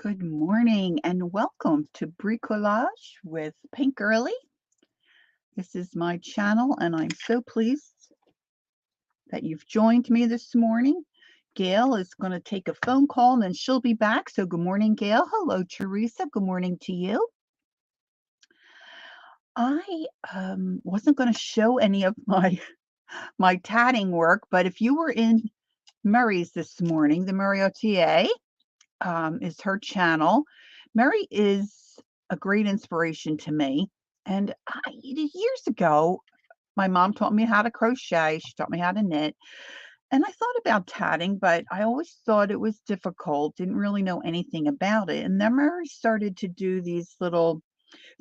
Good morning and welcome to Bricolage with Pink Girly. This is my channel and I'm so pleased that you've joined me this morning. Gail is going to take a phone call and then she'll be back. So good morning, Gail. Hello, Teresa. Good morning to you. I wasn't going to show any of my tatting work, but if you were in Murray's this morning, the Mariotier, is her channel. Mary is a great inspiration to me. And years ago, my mom taught me how to crochet. She taught me how to knit. And I thought about tatting, but I always thought it was difficult, didn't really know anything about it. And then Mary started to do these little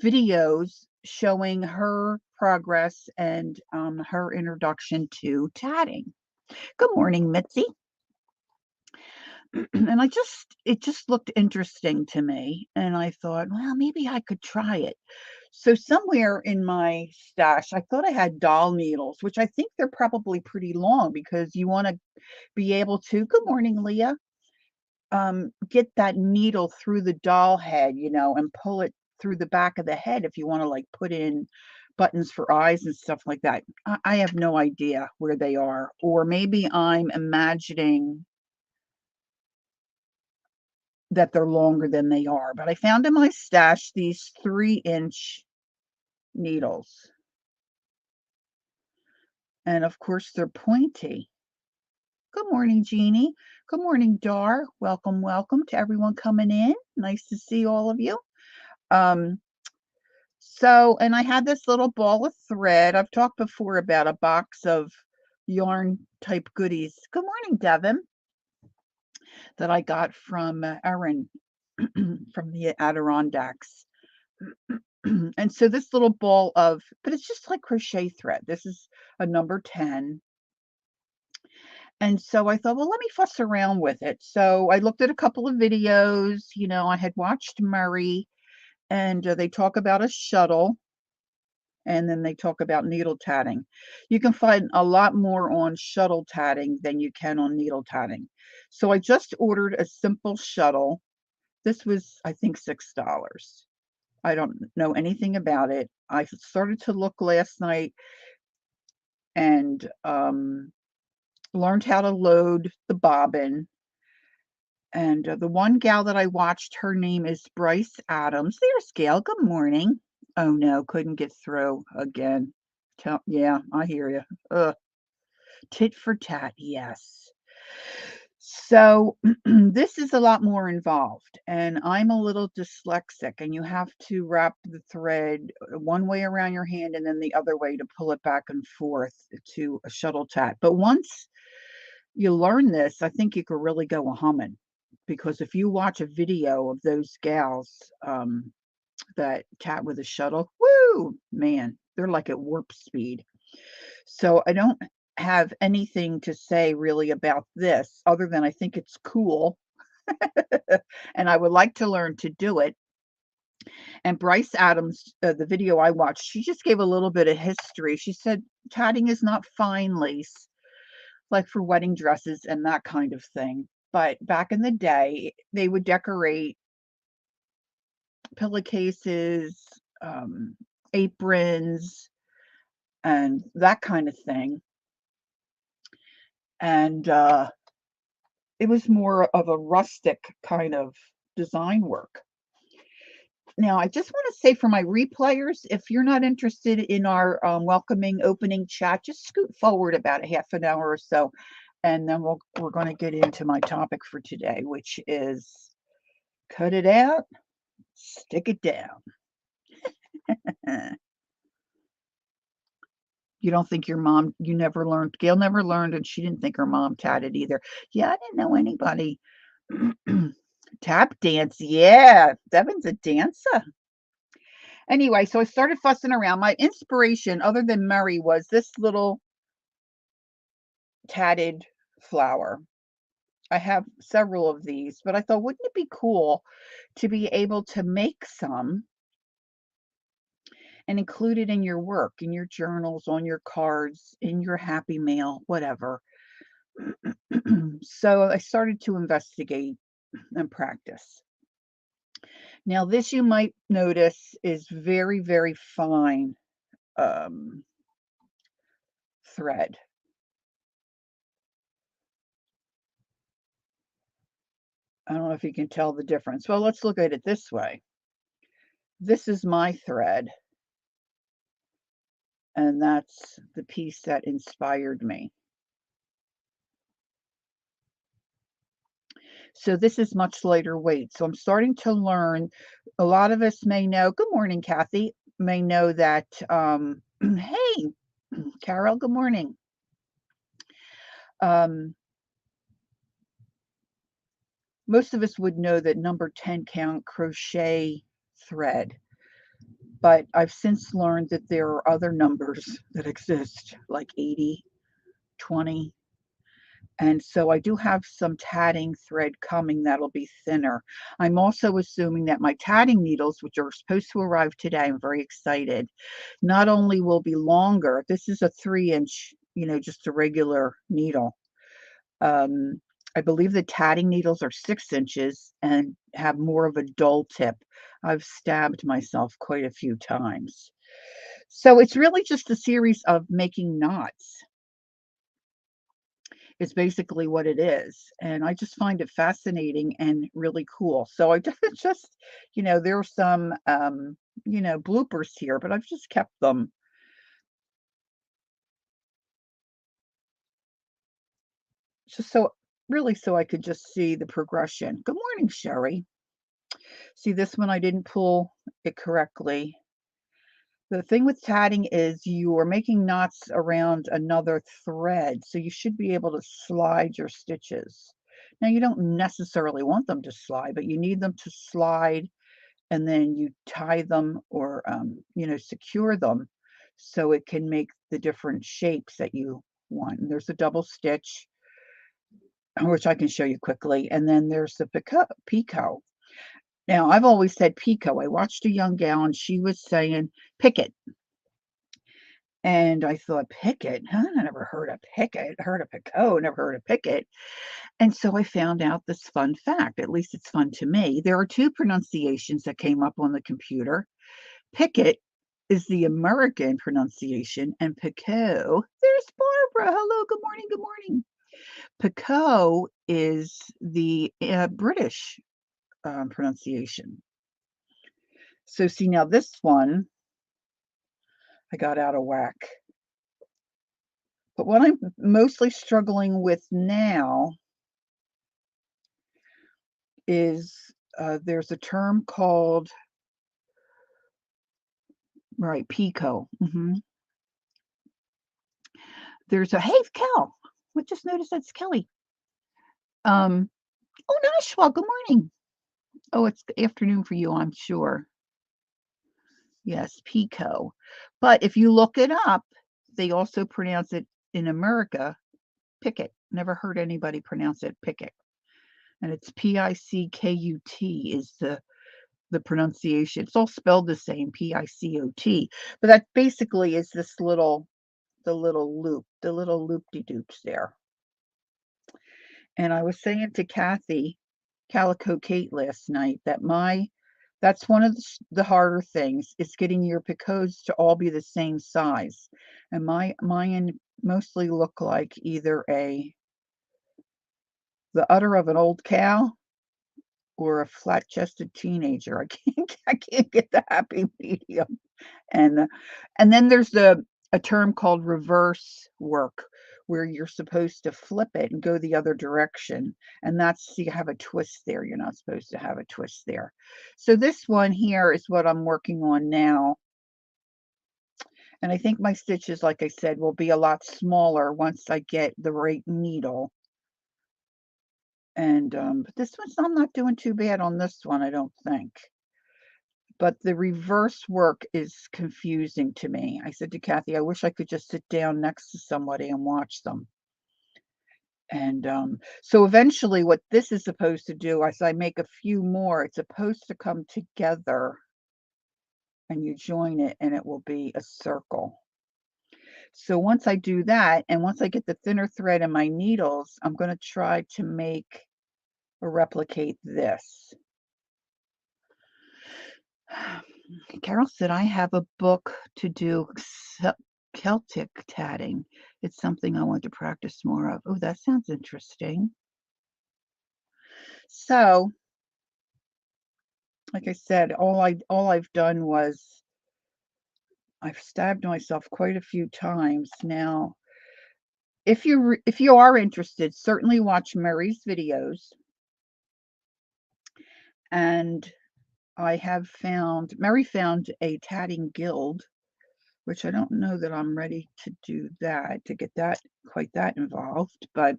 videos showing her progress and her introduction to tatting. Good morning, Mitzi. And it just looked interesting to me, and I thought, "Well, maybe I could try it." So somewhere in my stash, I thought I had doll needles, which I think they're probably pretty long because you wanna be able to good morning, Leah, get that needle through the doll head, and pull it through the back of the head if you wanna, like, put in buttons for eyes and stuff like that. I have no idea where they are, or maybe I'm imagining that they're longer than they are, but I found in my stash these 3-inch needles, and of course, they're pointy. Good morning, Jeannie. Good morning, Dar. Welcome, welcome to everyone coming in. Nice to see all of you. Um, and I had this little ball of thread. I've talked before about a box of yarn type goodies. Good morning, Devin, that I got from Erin from the Adirondacks. And so this little ball but it's just like crochet thread. This is a number 10. And so I thought, well, let me fuss around with it. So I looked at a couple of videos. I had watched Murray, and they talk about a shuttle, and then they talk about needle tatting. You can find a lot more on shuttle tatting than you can on needle tatting. So I just ordered a simple shuttle. This was, I think, $6. I don't know anything about it. I started to look last night and learned how to load the bobbin. And the one gal that I watched, her name is Bryce Adams. There's Gail. Good morning. Oh no, couldn't get through again. Yeah, I hear you. Tit for tat, yes. So this is a lot more involved, and I'm a little dyslexic, and you have to wrap the thread one way around your hand and then the other way to pull it back and forth to a shuttle tat. But once you learn this, I think you could really go a humming, because if you watch a video of those gals that tat with a shuttle, woo, man, they're like at warp speed. So I don't have anything to say really about this other than I think it's cool and I would like to learn to do it. And Bryce Adams, the video I watched, she just gave a little bit of history. She said tatting is not fine lace like for wedding dresses and that kind of thing. But back in the day, they would decorate pillowcases, aprons, and that kind of thing. And it was more of a rustic kind of design work. Now, I just want to say for my replayers, if you're not interested in our welcoming opening chat, just scoot forward about a half an hour or so, and then we're going to get into my topic for today, which is cut it out, stick it down. You don't think you never learned, Gail never learned, and she didn't think her mom tatted either. Yeah, I didn't know anybody. Tap dance, yeah, Devin's a dancer. Anyway, so I started fussing around. My inspiration, other than Murray, was this little tatted flower. I have several of these, but I thought, wouldn't it be cool to be able to make some and include it in your work, in your journals, on your cards, in your happy mail, whatever. So I started to investigate and practice. Now this you might notice is very, very fine, um, thread. I don't know if you can tell the difference. Well, let's look at it this way. This is my thread, and that's the piece that inspired me. So this is much lighter weight. So I'm starting to learn. A lot of us may know, good morning, Kathy, may know that, hey, Carol, good morning. Um, most of us would know that number 10 count crochet thread, but I've since learned that there are other numbers that exist, like 80, 20. And so I do have some tatting thread coming that'll be thinner. I'm also assuming that my tatting needles, which are supposed to arrive today, I'm very excited, not only will be longer, this is a 3-inch, just a regular needle. I believe the tatting needles are 6 inches and have more of a dull tip. I've stabbed myself quite a few times. So it's really just a series of making knots. Is basically what it is, and I just find it fascinating and really cool. So I just, there are some, bloopers here, but I've just kept them just so really so I could just see the progression. Good morning, Sherry. See, this one I didn't pull it correctly. The thing with tatting is you are making knots around another thread, so you should be able to slide your stitches. Now, you don't necessarily want them to slide, but you need them to slide, and then you tie them or, secure them so it can make the different shapes that you want. And there's a double stitch, which I can show you quickly, and then there's the picot. Now, I've always said picot. I watched a young gal, and she was saying picket. And I thought, "Picket? Huh, I never heard of picket. Heard of Picot, never heard of picket." And so I found out this fun fact, at least it's fun to me. There are 2 pronunciations that came up on the computer. Picket is the American pronunciation, and Picot there's Barbara. Hello, good morning, good morning. Picot is the, British, pronunciation. So see, now this one, I got out of whack. But what I'm mostly struggling with now is, there's a term called right, PICO, There's a hey, Cal. I just noticed that's Kelly. Um, oh, Nashua, good morning. Oh, it's afternoon for you, I'm sure. Yes, PICO. But if you look it up, they also pronounce it in America, picket. Never heard anybody pronounce it picket. And it's P-I-C-K-U-T is the pronunciation. It's all spelled the same, P-I-C-O-T. But that basically is this little loop, the little loop-de-doops there. And I was saying to Kathy, Calico Kate last night that that's one of the harder things is getting your picots to all be the same size. And mine mostly look like either the udder of an old cow or a flat-chested teenager. I can't get the happy medium. And and then there's a term called reverse work, where you're supposed to flip it and go the other direction, and that's you have a twist there. You're not supposed to have a twist there. So this one here is what I'm working on now, and I think my stitches, like I said, will be a lot smaller once I get the right needle. And but this one's I'm not doing too bad on this one, I don't think. But the reverse work is confusing to me. I said to Kathy, I wish I could just sit down next to somebody and watch them. And so eventually, what this is supposed to do, as I make a few more, it's supposed to come together and you join it and it will be a circle. So once I do that, and once I get the thinner thread in my needles, I'm going to try to make or replicate this. Carol said, I have a book to do Celtic tatting. It's something I want to practice more of. Oh, that sounds interesting. So, like I said, all I've done was I've stabbed myself quite a few times. Now, if you are interested, certainly watch Mary's videos. And Mary found a tatting guild, which I don't know that I'm ready to do that, to get that quite that involved, but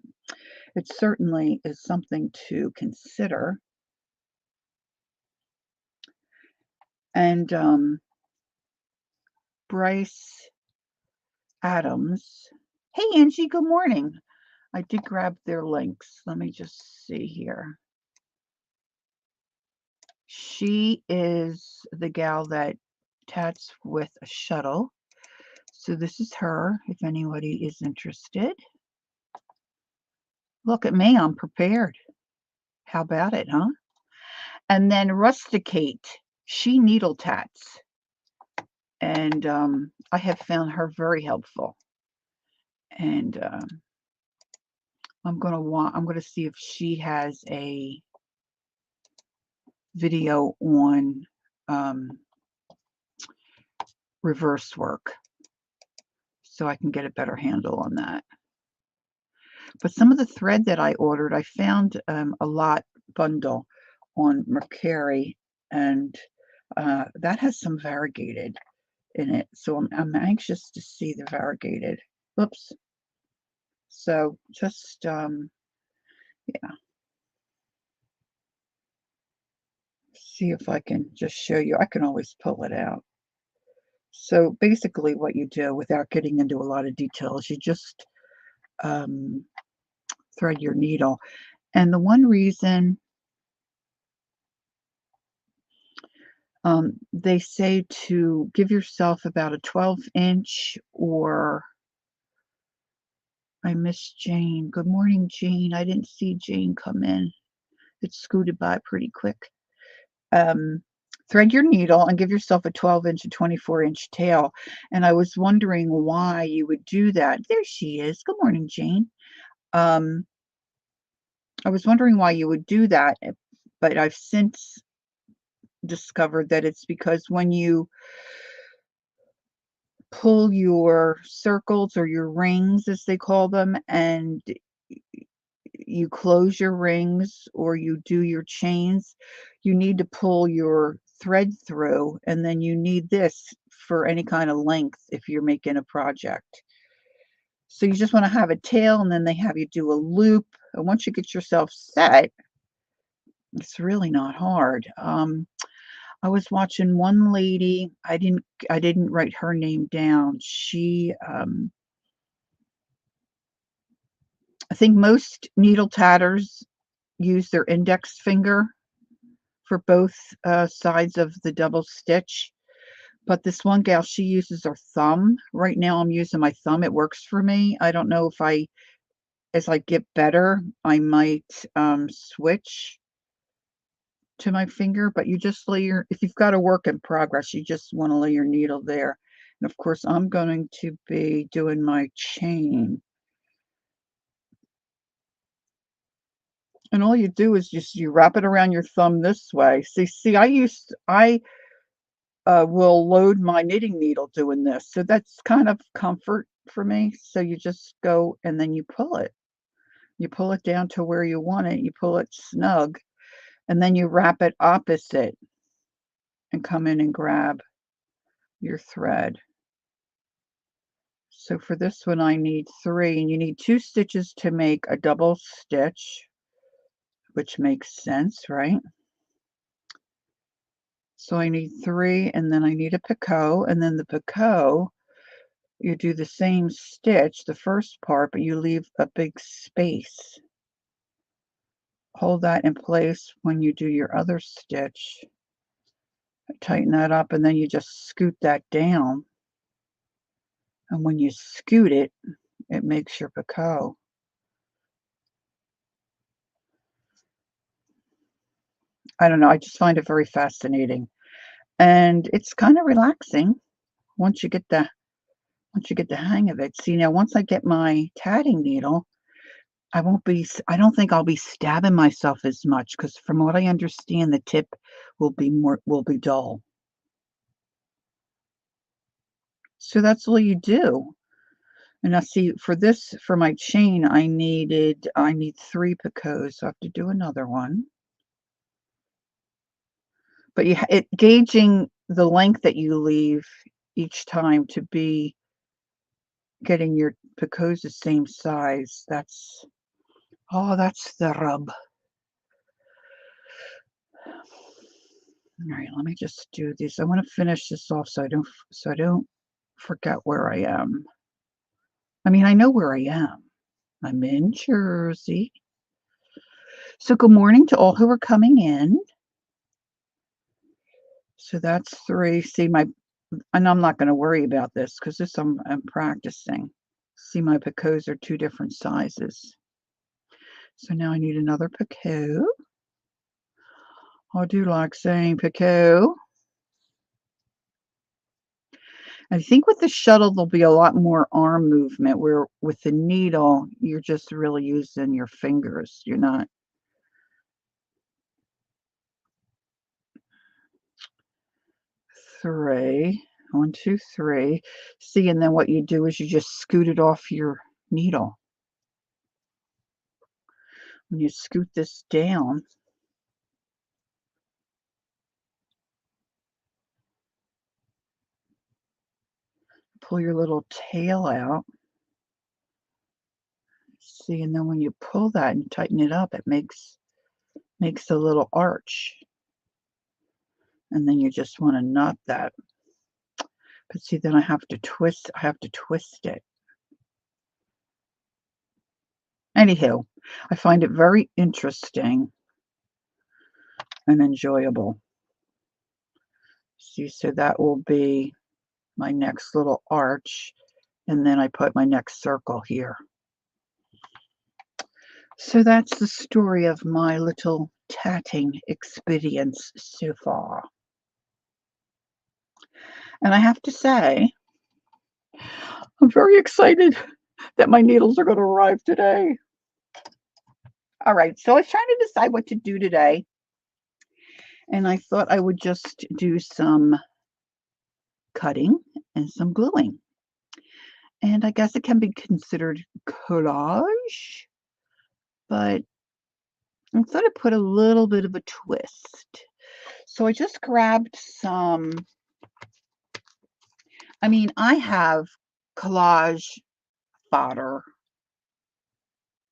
it certainly is something to consider. And Bryce Adams. Hey, Angie, good morning. I did grab their links. Let me just see here. She is the gal that tats with a shuttle. So this is her, if anybody is interested. Look at me, I'm prepared. How about it, huh? And then Rusticate, she needle tats. And I have found her very helpful. And I'm gonna see if she has a video on reverse work, so I can get a better handle on that. But some of the thread that I ordered, I found a lot bundle on Mercari, and that has some variegated in it. So I'm anxious to see the variegated. Oops. So just yeah. See if I can just show you. I can always pull it out. So basically what you do, without getting into a lot of details, you just thread your needle. And the one reason they say to give yourself about a 12-inch, or I miss Jane. Good morning, Jane. I didn't see Jane come in. It scooted by pretty quick. Thread your needle and give yourself a 12-inch and 24-inch tail. And I was wondering why you would do that. There she is. Good morning, Jane. I was wondering why you would do that, but I've since discovered that it's because when you pull your circles, or your rings as they call them, and you close your rings or you do your chains, you need to pull your thread through, and then you need this for any kind of length if you're making a project. So you just want to have a tail, and then they have you do a loop, and once you get yourself set, it's really not hard. I was watching one lady. I didn't write her name down. She I think most needle tatters use their index finger for both sides of the double stitch. But this one gal, she uses her thumb. Right now I'm using my thumb. It works for me. I don't know if as I get better, I might switch to my finger, but you just if you've got a work in progress, you just want to lay your needle there. And of course, I'm going to be doing my chain. And all you do is you wrap it around your thumb this way. See, I will load my knitting needle doing this. So that's kind of comfort for me. So you just go and then you pull it. You pull it down to where you want it. You pull it snug, and then you wrap it opposite and come in and grab your thread. So for this one, I need 3, and you need 2 stitches to make a double stitch, which makes sense, right? So I need 3, and then I need a picot, and then the picot, you do the same stitch, the first part, but you leave a big space. Hold that in place when you do your other stitch. Tighten that up, and then you just scoot that down. And when you scoot it, it makes your picot. I don't know, I just find it very fascinating. And it's kind of relaxing once you get the hang of it. See, now once I get my tatting needle, I don't think I'll be stabbing myself as much because from what I understand, the tip will be dull. So that's all you do. And now see, for my chain, I need 3 picots, so I have to do another one. But gauging the length that you leave each time to be getting your picots the same size, that's the rub. All right, let me just do these. I want to finish this off so I don't forget where I am. I mean, I know where I am. I'm in Jersey. So good morning to all who are coming in. So that's 3. See and I'm not going to worry about this because I'm practicing. See, my picots are 2 different sizes. So now I need another picot. I do like saying picot. I think with the shuttle, there'll be a lot more arm movement, where with the needle, you're just really using your fingers. You're not. 3. 1, 2, 3. See, and then what you do is you just scoot it off your needle. When you scoot this down, pull your little tail out. See, and then when you pull that and tighten it up, it makes a little arch. And then you just want to knot that. But see, then I have to twist it. Anywho, I find it very interesting and enjoyable. See, so that will be my next little arch, and then I put my next circle here. So that's the story of my little tatting experience so far. And I have to say, I'm very excited that my needles are going to arrive today. All right, so I was trying to decide what to do today, and I thought I would just do some cutting and some gluing. And I guess it can be considered collage, but I thought I'd put a little bit of a twist. So I just grabbed I have collage fodder,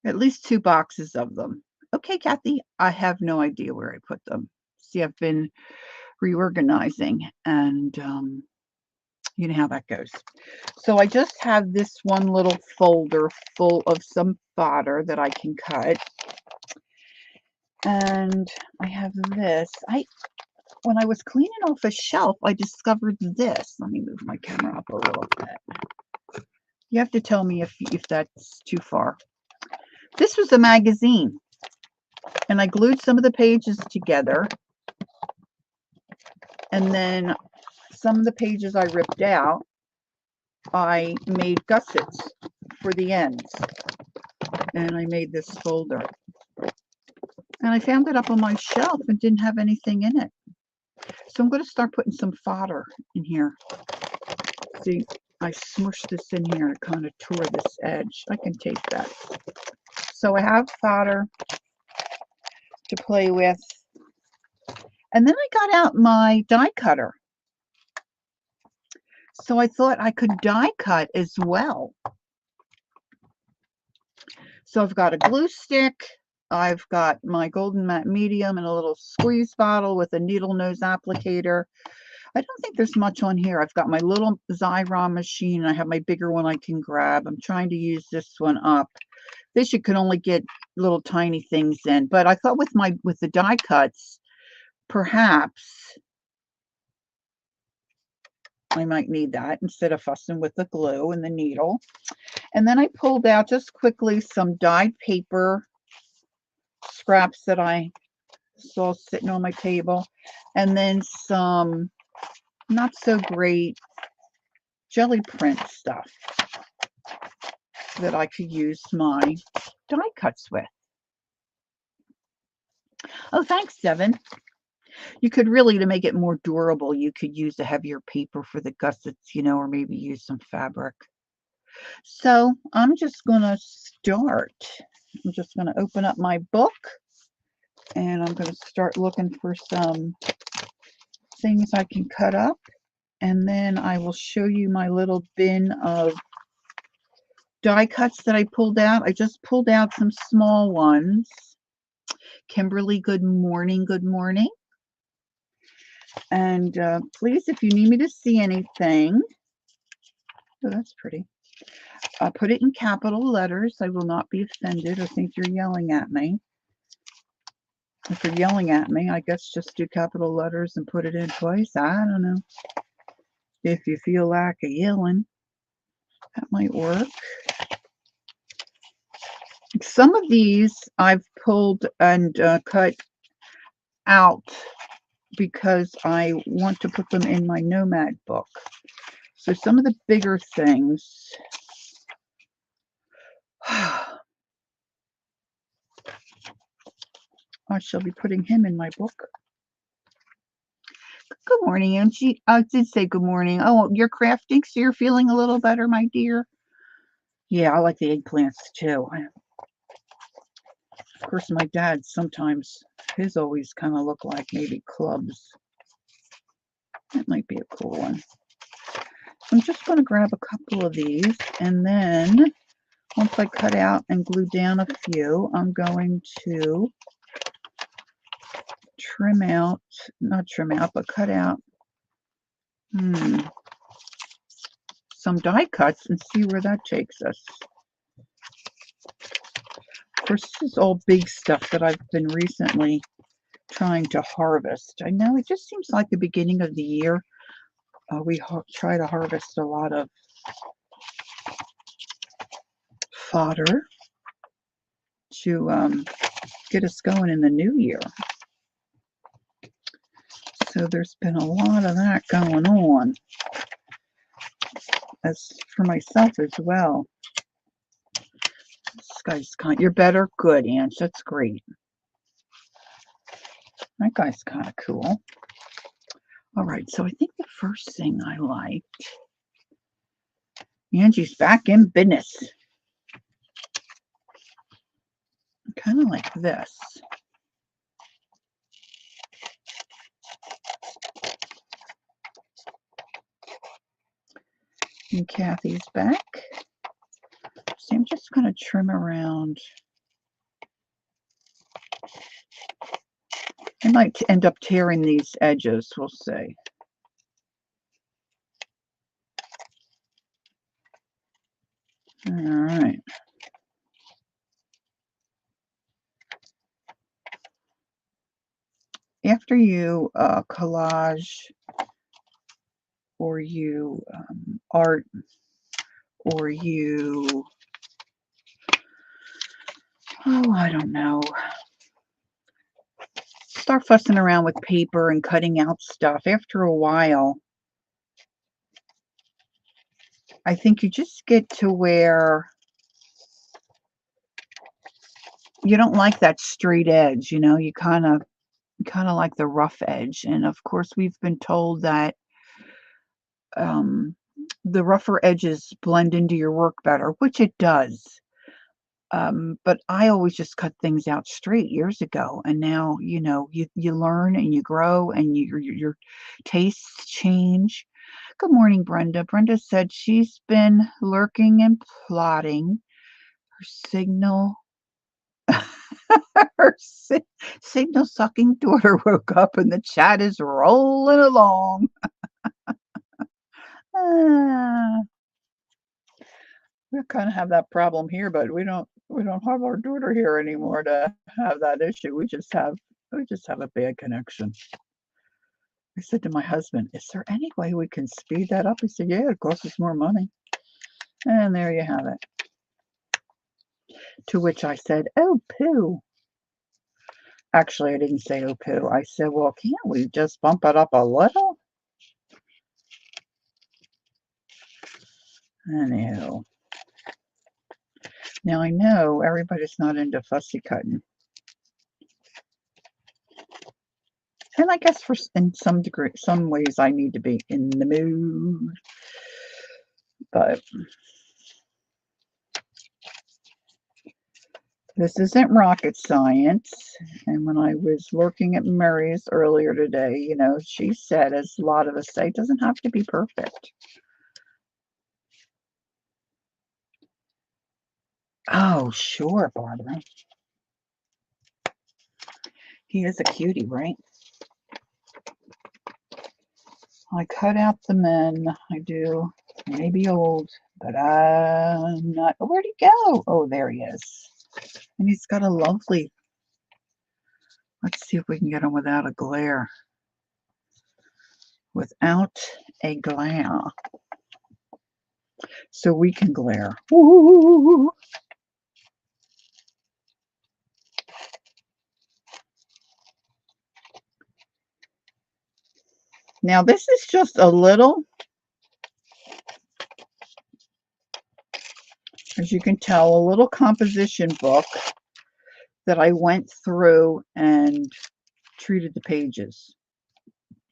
at least 2 boxes of them. Okay, Kathy, I have no idea where I put them. See, I've been reorganizing, and you know how that goes. So I just have this one little folder full of some fodder that I can cut. And I have this. When I was cleaning off a shelf, I discovered this. Let me move my camera up a little bit. You have to tell me if that's too far. This was a magazine, and I glued some of the pages together, and then some of the pages I ripped out, I made gussets for the ends, and I made this folder. And I found it up on my shelf and didn't have anything in it. So I'm going to start putting some fodder in here. See, I smushed this in here. It kind of tore this edge. I can take that. So I have fodder to play with. And then I got out my die cutter. So I thought I could die cut as well. So I've got a glue stick. I've got my Golden Matte Medium and a little squeeze bottle with a needle nose applicator. I don't think there's much on here. I've got my little Xyron machine. I have my bigger one I can grab. I'm trying to use this one up. This you can only get little tiny things in. But I thought with the die cuts, perhaps I might need that instead of fussing with the glue and the needle. And then I pulled out just quickly some dyed paper scraps that I saw sitting on my table, and then some not so great jelly print stuff that I could use my die cuts with. Oh, thanks, Devin. You could really, to make it more durable, you could use a heavier paper for the gussets, or maybe use some fabric. So I'm just going to start. I'm just going to open up my book and I'm going to start looking for some things I can cut up. And then I will show you my little bin of die cuts that I pulled out. I just pulled out some small ones. Kimberly, good morning. Good morning. And please, if you need me to see anything, oh, that's pretty. Put it in capital letters. I will not be offended or think you're yelling at me. If you're yelling at me, I guess just do capital letters and put it in twice. I don't know. If you feel like a yelling, that might work. Some of these I've pulled and cut out because I want to put them in my Nomad book. So some of the bigger things, I shall be putting him in my book. Good morning, Angie. I did say good morning. Oh, you're crafting, so you're feeling a little better, my dear? Yeah, I like the eggplants too. Of course, my dad sometimes, his always kind of look like maybe clubs. That might be a cool one. I'm just going to grab a couple of these, and then once I cut out and glue down a few, I'm going to trim out, not trim out, but cut out some die cuts and see where that takes us. Of course, this is all big stuff that I've been recently trying to harvest. I know it just seems like the beginning of the year, we try to harvest a lot of fodder to get us going in the new year. So there's been a lot of that going on, as for myself as well. This guy's you're better? Good, Ange. That's great. That guy's kind of cool. All right, so I think the first thing I liked, Angie's back in business. Kind of like this. And Kathy's back. So I'm just going to trim around. I might end up tearing these edges, we'll see. All right. After you collage or you art or you, I don't know, start fussing around with paper and cutting out stuff, after a while, I think you just get to where you don't like that straight edge, you kind of like the rough edge. And of course, we've been told that the rougher edges blend into your work better, which it does. But I always just cut things out straight years ago, and now you learn and you grow and your tastes change. Good morning, Brenda. Brenda said she's been lurking and plotting. Her signal her signal sucking daughter woke up and the chat is rolling along. We kind of have that problem here, but we don't have our daughter here anymore to have that issue. We just have a bad connection. I said to my husband, is there any way we can speed that up? He said, yeah, it costs us more money. And there you have it. To which I said, oh, poo. Actually, I didn't say oh, poo. I said, well, can't we just bump it up a little? Anyhow. Now I know everybody's not into fussy cutting. And I guess in some degree, some ways I need to be in the mood. But this isn't rocket science. And when I was working at Murray's earlier today, you know, she said, as a lot of us say, it doesn't have to be perfect. Oh, sure, Barbara. He is a cutie, right? I cut out the men. I do. He may be old, but I'm not. Where'd he go? Oh, there he is. And he's got a lovely. Let's see if we can get him without a glare. Without a glare. So we can glare. Ooh. Now this is just a little, as you can tell, a little composition book that I went through and treated the pages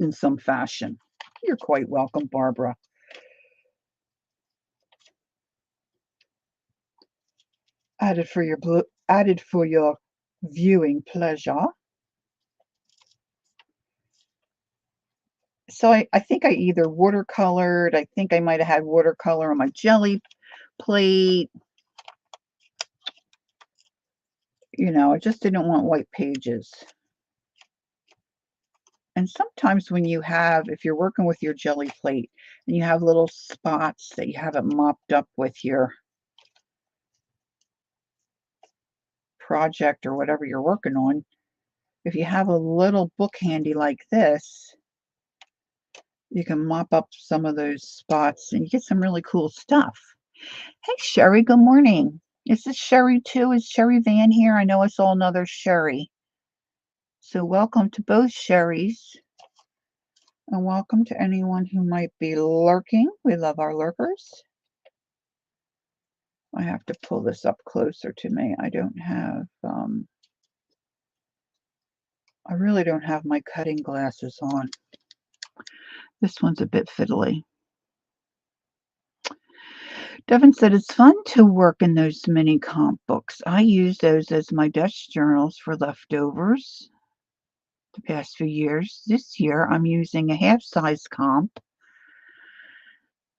in some fashion. You're quite welcome, Barbara. Added for your viewing pleasure. So I think I either watercolored. I think I might have had watercolor on my jelly plate. You know, I just didn't want white pages. And sometimes when you have, if you're working with your jelly plate and you have little spots that you haven't mopped up with your project or whatever you're working on, if you have a little book handy like this, you can mop up some of those spots and you get some really cool stuff. Hey, Sherry, good morning. Is this Sherry too? Is Sherry Van here? I know I saw another Sherry. So welcome to both Sherrys. And welcome to anyone who might be lurking. We love our lurkers. I have to pull this up closer to me. I don't have, I really don't have my cutting glasses on. This one's a bit fiddly. Devin said, it's fun to work in those mini comp books. I use those as my desk journals for leftovers the past few years. This year, I'm using a half-size comp,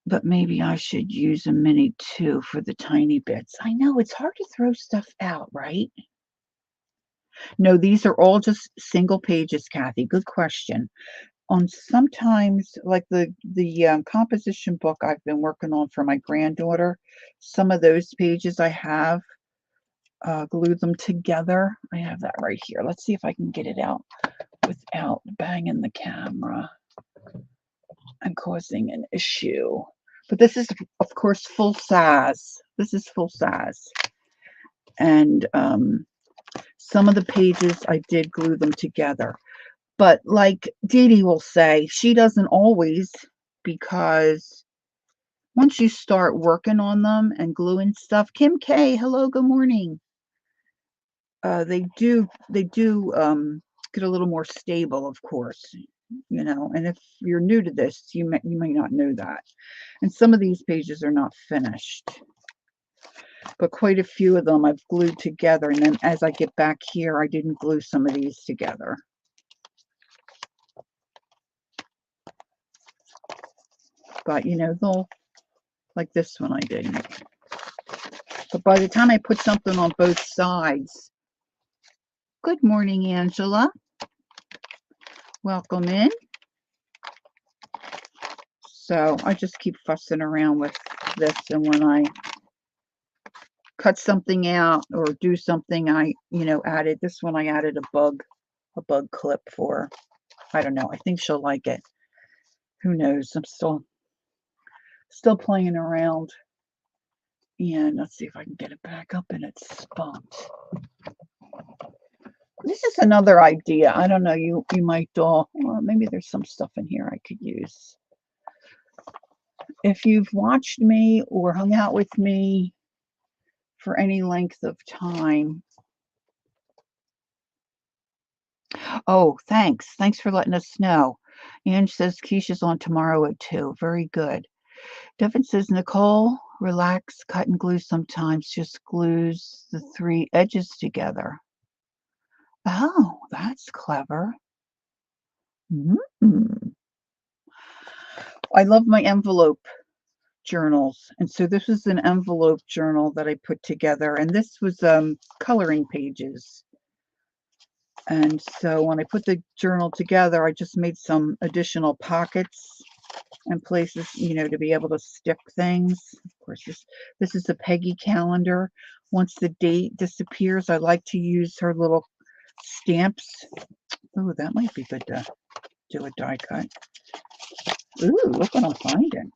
but maybe I should use a mini too for the tiny bits. I know, it's hard to throw stuff out, right? No, these are all just single pages, Kathy. Good question. On sometimes, like the composition book I've been working on for my granddaughter, some of those pages I have glued them together. I have that right here. Let's see if I can get it out without banging the camera and causing an issue. But this is, of course, full size. This is full size. And some of the pages I did glue them together. But like Dee Dee will say, she doesn't always, because once you start working on them and gluing stuff, Kim K, hello, good morning. They do get a little more stable, of course, you know. And if you're new to this, you may not know that. And some of these pages are not finished, but quite a few of them I've glued together. And then as I get back here, I didn't glue some of these together. But you know, they'll, like this one I didn't. But by the time I put something on both sides, good morning, Angela. Welcome in. So I just keep fussing around with this, and when I cut something out or do something, I, you know, added this one. I added a bug clip for. I don't know. I think she'll like it. Who knows? I'm still playing around. And let's see if I can get it back up in its spot. This is another idea. I don't know. You might all. Well, maybe there's some stuff in here I could use. If you've watched me or hung out with me for any length of time. Oh, thanks. Thanks for letting us know. Ange says Keisha's on tomorrow at 2. Very good. Devin says, Nicole, relax, cut and glue sometimes just glues the 3 edges together. Oh, that's clever. Mm. I love my envelope journals. And so this is an envelope journal that I put together. And this was coloring pages. And so when I put the journal together, I just made some additional pockets and places, to be able to stick things. Of course, this is a Peggy calendar. Once the date disappears, I like to use her little stamps. Oh, that might be good to do a die cut. Ooh, look what I'm finding.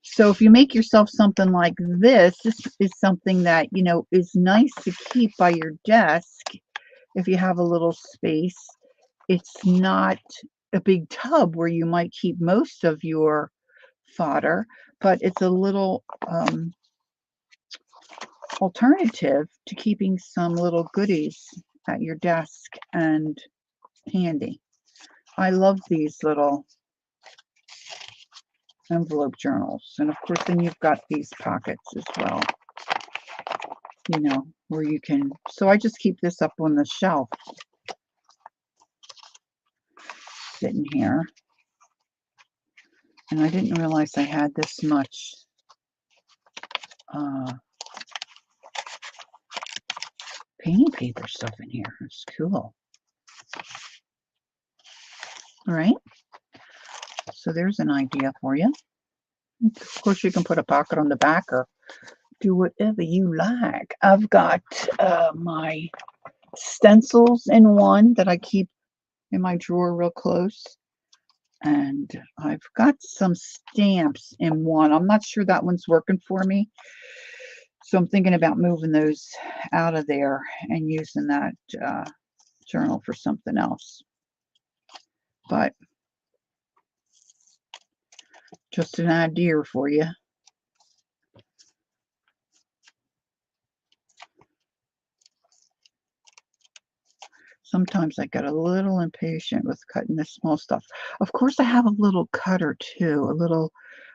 So if you make yourself something like this is something that, is nice to keep by your desk if you have a little space. It's not a big tub where you might keep most of your fodder, but it's a little alternative to keeping some little goodies at your desk and handy. I love these little envelope journals. And of course, then you've got these pockets as well, where you can. So I just keep this up on the shelf, sitting here. And I didn't realize I had this much painting paper stuff in here. It's cool. All right. So there's an idea for you. Of course, you can put a pocket on the back or do whatever you like. I've got my stencils in one that I keep in my drawer real close. And I've got some stamps in one. I'm not sure that one's working for me. So I'm thinking about moving those out of there and using that journal for something else. But just an idea for you. Sometimes I get a little impatient with cutting the small stuff. Of course, I have a little cutter too.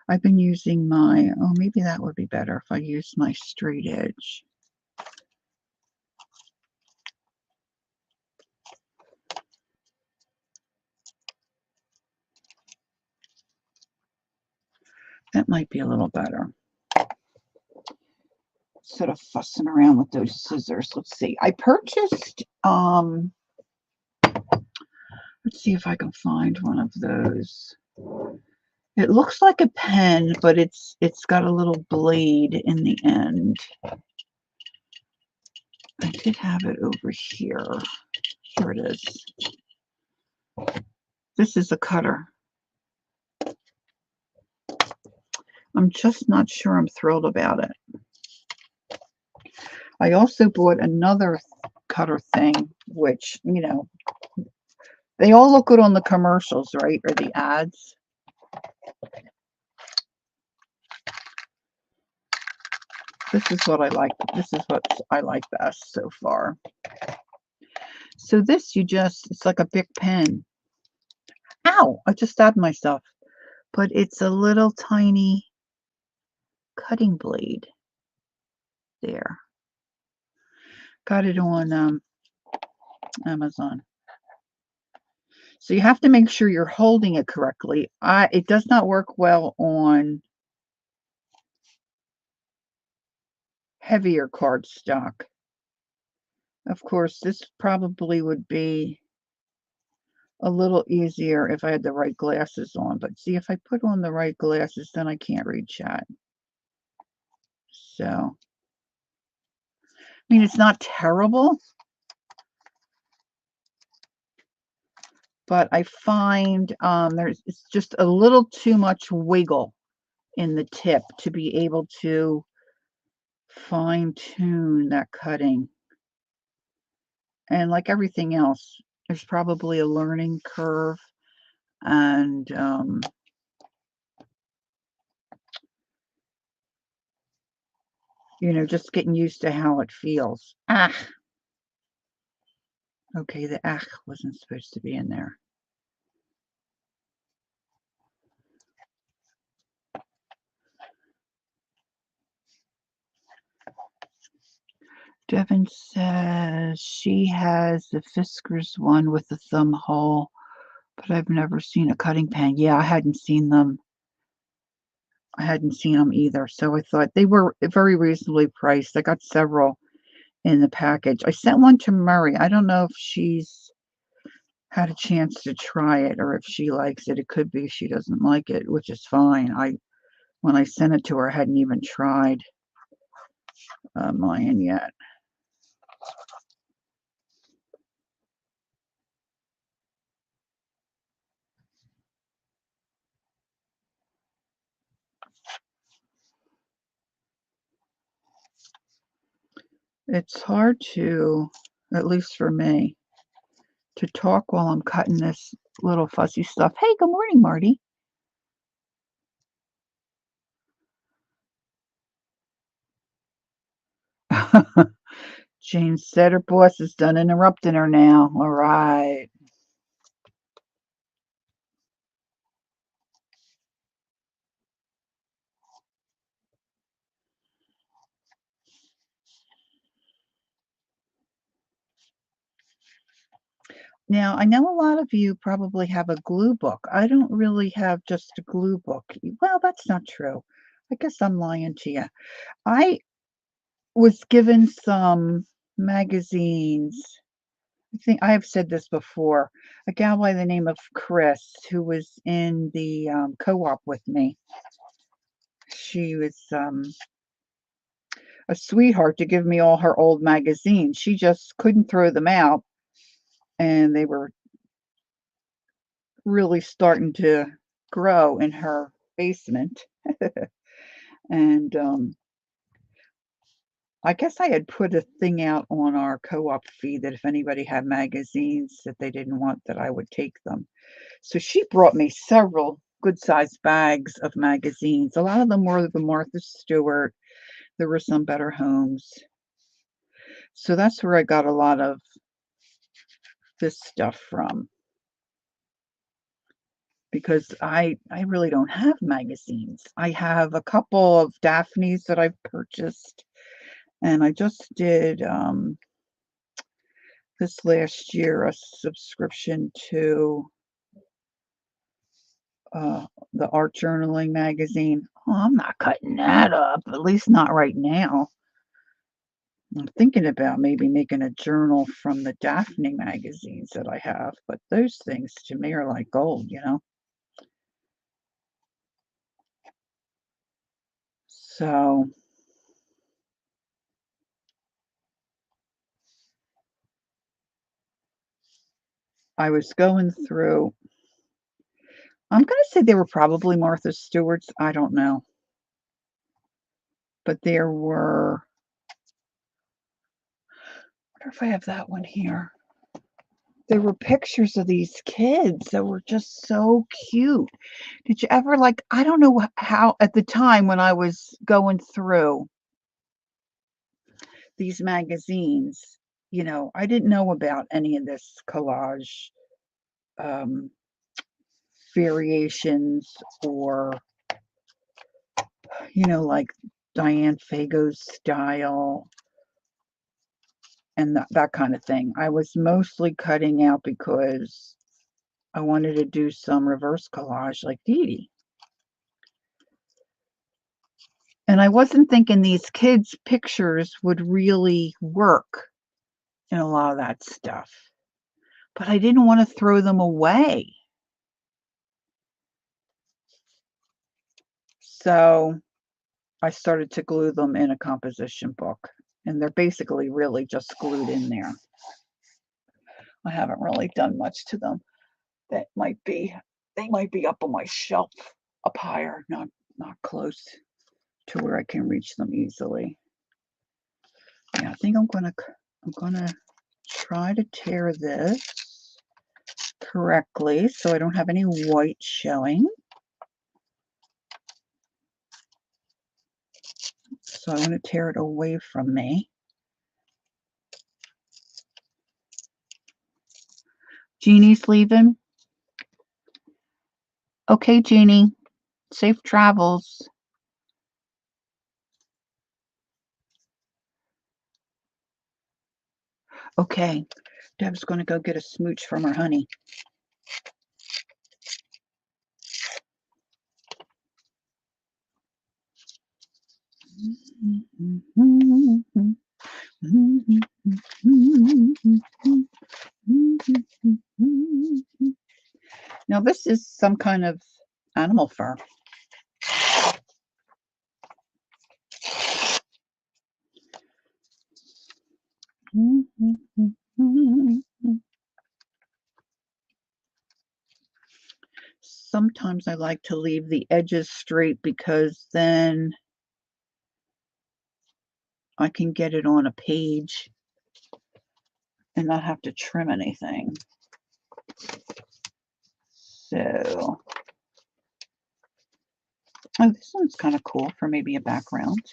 I've been using maybe that would be better if I use my straight edge. That might be a little better. Instead of fussing around with those scissors. Let's see. I purchased, let's see if I can find one of those. It looks like a pen, but it's got a little blade in the end. I did have it over here. Here it is. This is a cutter. I'm just not sure I'm thrilled about it. I also bought another cutter thing, which, they all look good on the commercials, right? Or the ads. This is what I like. This is what I like best so far. So this, it's like a big pen. Ow! I just stabbed myself. But it's a little tiny cutting blade. There. Got it on Amazon. So you have to make sure you're holding it correctly. It does not work well on heavier cardstock. Of course, this probably would be a little easier if I had the right glasses on. But see, if I put on the right glasses, then I can't read chat. So, I mean, it's not terrible, but I find it's just a little too much wiggle in the tip to be able to fine tune that cutting. And like everything else, there's probably a learning curve, and just getting used to how it feels. Ah, okay, the wasn't supposed to be in there. Devin says she has the Fiskars one with the thumb hole, but I've never seen a cutting pen. Yeah, I hadn't seen them. I hadn't seen them either, so I thought they were very reasonably priced. I got several in the package. I sent one to Murray. I don't know if she's had a chance to try it or if she likes it. It could be she doesn't like it, which is fine. When I sent it to her, I hadn't even tried mine yet. It's hard to, at least for me, to talk while I'm cutting this little fussy stuff. Hey, good morning, Marty. Jane said her boss is done interrupting her now. All right. Now, I know a lot of you probably have a glue book. I don't really have just a glue book. Well, that's not true. I guess I'm lying to you. I was given some magazines. I think I have said this before. A gal by the name of Chris, who was in the co-op with me. She was a sweetheart to give me all her old magazines. She just couldn't throw them out, and they were really starting to grow in her basement. And I guess I had put a thing out on our co-op feed that if anybody had magazines that they didn't want, that I would take them. So she brought me several good-sized bags of magazines. A lot of them were the Martha Stewart. There were some Better Homes. So that's where I got a lot of this stuff from, because I really don't have magazines. I have a couple of Daphne's that I've purchased, and I just did this last year a subscription to the art journaling magazine. Oh, I'm not cutting that up, at least not right now. I'm thinking about maybe making a journal from the Daphne magazines that I have, but those things to me are like gold, you know? So I was going through, I'm going to say they were probably Martha Stewart's. I don't know. But there were, I wonder if I have that one here. There were pictures of these kids that were just so cute. Did you ever, like, I don't know how at the time when I was going through these magazines, I didn't know about any of this collage um, variations, or, like Diane Fago's style and that kind of thing. I was mostly cutting out because I wanted to do some reverse collage like Dee Dee. And I wasn't thinking these kids' pictures would really work in a lot of that stuff. But I didn't want to throw them away. So I started to glue them in a composition book. And they're basically really just glued in there. I haven't really done much to them. They might be up on my shelf up higher, not close to where I can reach them easily. Yeah, I think I'm gonna try to tear this correctly so I don't have any white showing. So I want to tear it away from me. Jeannie's leaving. Okay, Jeannie. Safe travels. Okay. Deb's going to go get a smooch from her honey. Now this is some kind of animal fur. Sometimes I like to leave the edges straight because then I can get it on a page and not have to trim anything. So, oh, this one's kind of cool for maybe a background.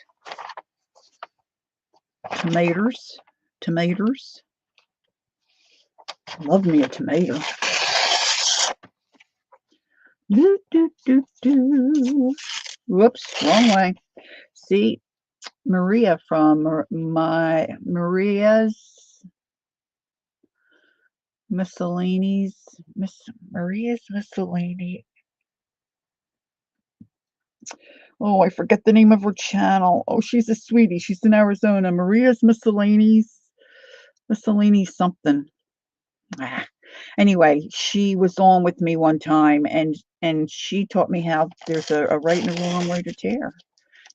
Tomatoes. Tomatoes. Love me a tomato. Do, do, do, do. Whoops, wrong way. See, Maria from Maria's Miscellanies. Maria's Miscellany. Oh, I forget the name of her channel. Oh, she's a sweetie. She's in Arizona. Maria's Miscellanies something. Anyway, she was on with me one time, and she taught me how there's a right and a wrong way to tear.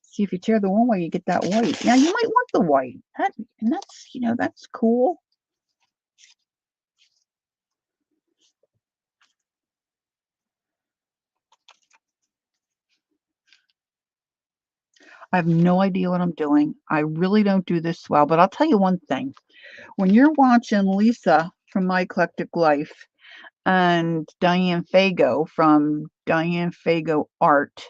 See, if you tear the one way, you get that white. Now, you might want the white. And that's, that's cool. I have no idea what I'm doing. I really don't do this well, but I'll tell you one thing. When you're watching Lisa from My Eclectic Life and Diane Fago from Diane Fago Art,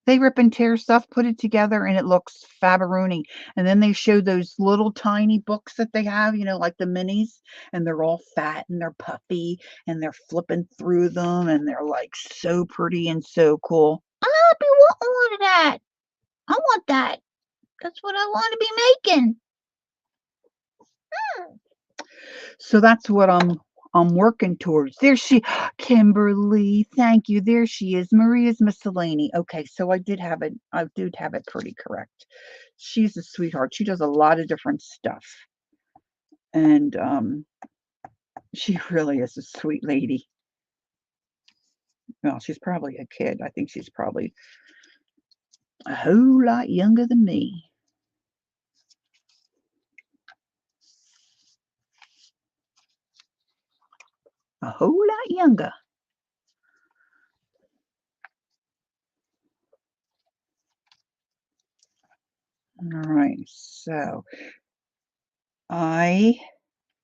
they rip and tear stuff, put it together, and it looks fabaroonie. And then they show those little tiny books that they have, like the minis, and they're all fat and they're puffy and they're flipping through them and they're like so pretty and so cool. I'll be wanting one of that. I want that. That's what I want to be making. So that's what I'm working towards. There Kimberly, thank you. There she is. Maria's Miscellany. Okay, so I did have it pretty correct. She's a sweetheart. She does a lot of different stuff. And she really is a sweet lady. Well, she's probably a kid. I think she's probably a whole lot younger than me. A whole lot younger. All right, so I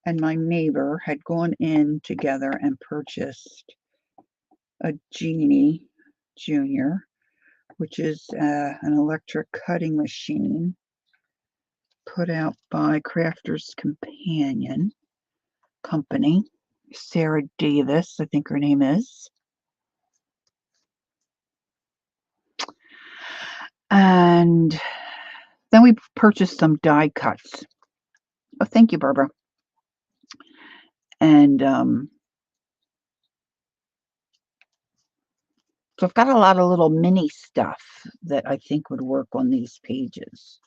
and my neighbor had gone in together and purchased a Genie Junior, which is an electric cutting machine put out by Crafter's Companion Company. Sarah Davis, I think her name is. And then we purchased some die cuts. Oh, thank you, Barbara. And so I've got a lot of little mini stuff that I think would work on these pages.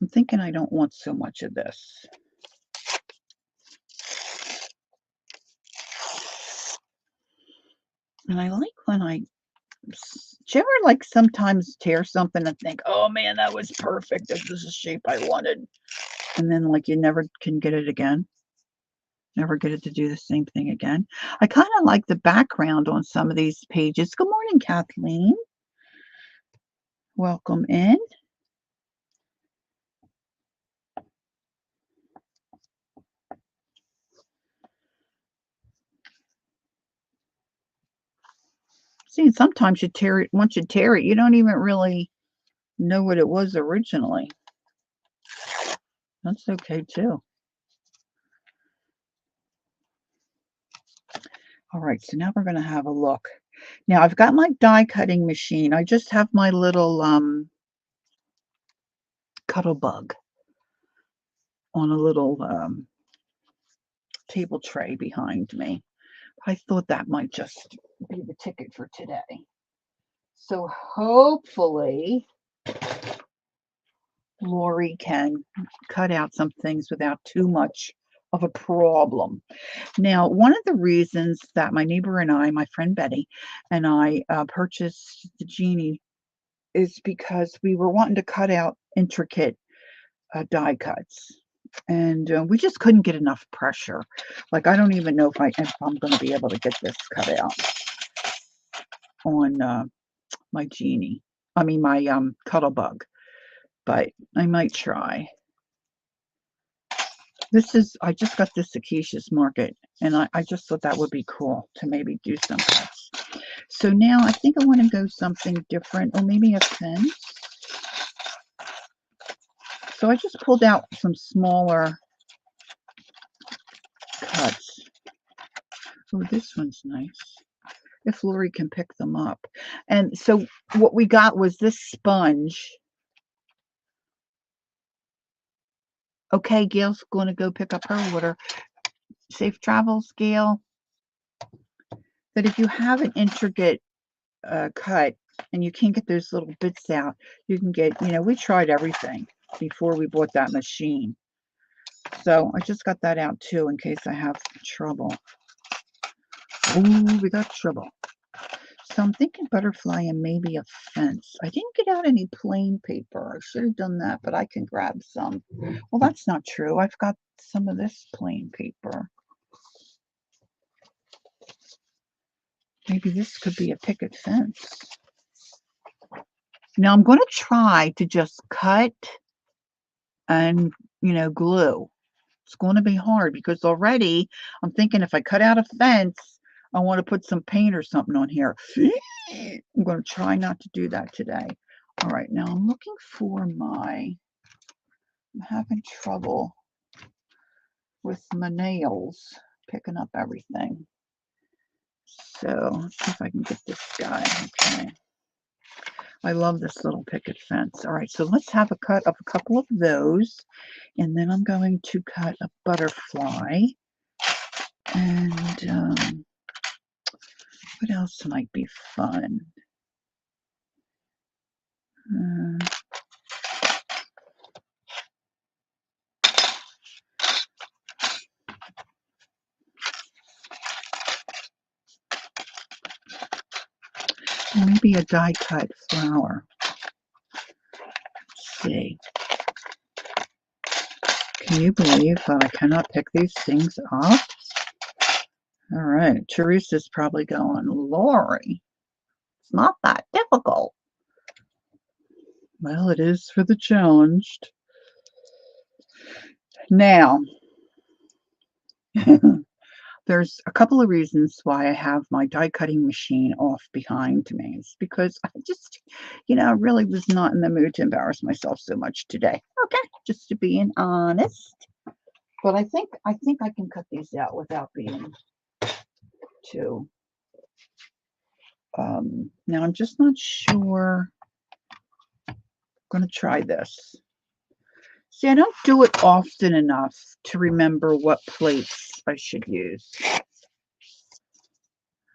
I'm thinking I don't want so much of this. And I like when do you ever like sometimes tear something and think, oh man, that was perfect. This is the shape I wanted. And then like you never can get it again. Never get it to do the same thing again. I kind of like the background on some of these pages. Good morning, Kathleen. Welcome in. See, sometimes you tear it, once you tear it, you don't even really know what it was originally. That's okay too. All right, so now we're going to have a look. Now I've got my die cutting machine. I just have my little Cuttlebug on a little table tray behind me. I thought that might just be the ticket for today. So hopefully Lori can cut out some things without too much of a problem. Now, one of the reasons that my neighbor and I, my friend Betty, and I purchased the Genie is because we were wanting to cut out intricate die cuts. And we just couldn't get enough pressure. Like, I don't even know if I'm going to be able to get this cut out on my Genie. I mean, my Cuttlebug. But I might try. I just got this Acacia's Market, and I just thought that would be cool to maybe do some cuts. So now I think I want to go something different, or maybe a fence. So I just pulled out some smaller cuts. Oh, this one's nice. If Lori can pick them up. And so what we got was this sponge. Okay, Gail's going to go pick up her water. Safe travels, Gail. That if you have an intricate cut and you can't get those little bits out, you can get, we tried everything before we bought that machine. So I just got that out too in case I have trouble. Ooh, we got trouble. So I'm thinking butterfly and maybe a fence. I didn't get out any plain paper. I should have done that, but I can grab some. Well, that's not true. I've got some of this plain paper. Maybe this could be a picket fence. Now I'm going to try to just cut and, glue. It's going to be hard because already I'm thinking if I cut out a fence, I want to put some paint or something on here. I'm going to try not to do that today. All right, now I'm looking for I'm having trouble with my nails, picking up everything. So let's see if I can get this guy. Okay. I love this little picket fence. All right, so let's have a cut of a couple of those. And then I'm going to cut a butterfly. And what else might be fun? Maybe a die cut flower. Let's see. Can you believe that I cannot pick these things up? All right, Teresa's probably going, Lori, it's not that difficult. Well, it is for the challenged. Now, there's a couple of reasons why I have my die cutting machine off behind me. It's because I just, really was not in the mood to embarrass myself so much today. Okay, just to being honest. But I think I can cut these out without being too. Now I'm just not sure. I'm going to try this. See, I don't do it often enough to remember what plates I should use.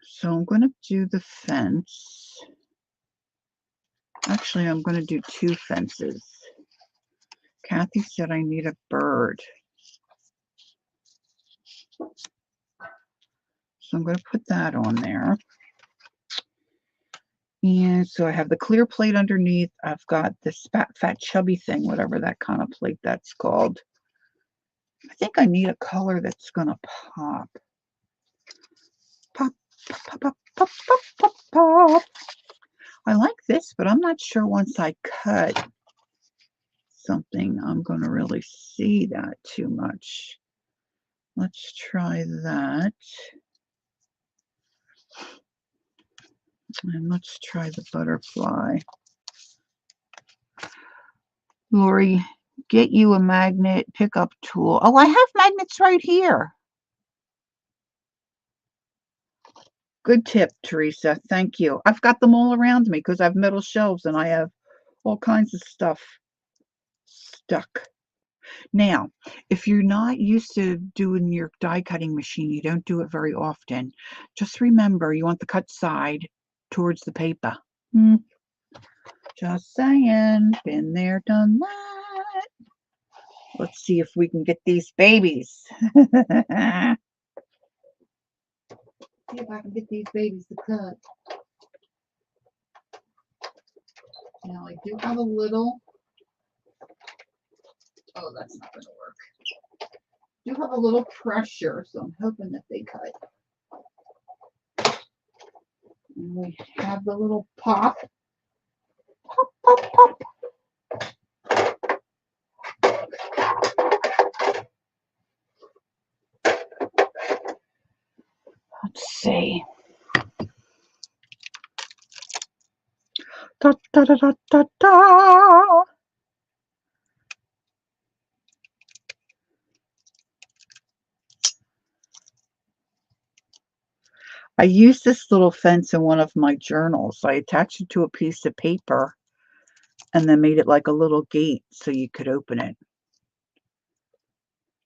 So I'm going to do the fence. Actually, I'm going to do two fences. Kathy said I need a bird. So I'm going to put that on there. And so I have the clear plate underneath. I've got this fat chubby thing, whatever that kind of plate that's called. I think I need a color that's going to pop. Pop, pop, pop, pop, pop, pop, pop. I like this, but I'm not sure once I cut something, I'm going to really see that too much. Let's try that. And let's try the butterfly. Lori, get you a magnet pickup tool. Oh, I have magnets right here. Good tip, Teresa. Thank you. I've got them all around me because I have metal shelves and I have all kinds of stuff stuck. Now, if you're not used to doing your die cutting machine, you don't do it very often, just remember you want the cut side towards the paper. Just saying, been there, done that. Let's see if we can get these babies. See if I can get these babies to cut. Now I do have a little, oh, that's not going to work. I do have a little pressure, so I'm hoping that they cut. And we have the little pop. Pop, pop, pop. Let's see. Da, da, da, da, da, da. I used this little fence in one of my journals. I attached it to a piece of paper and then made it like a little gate so you could open it.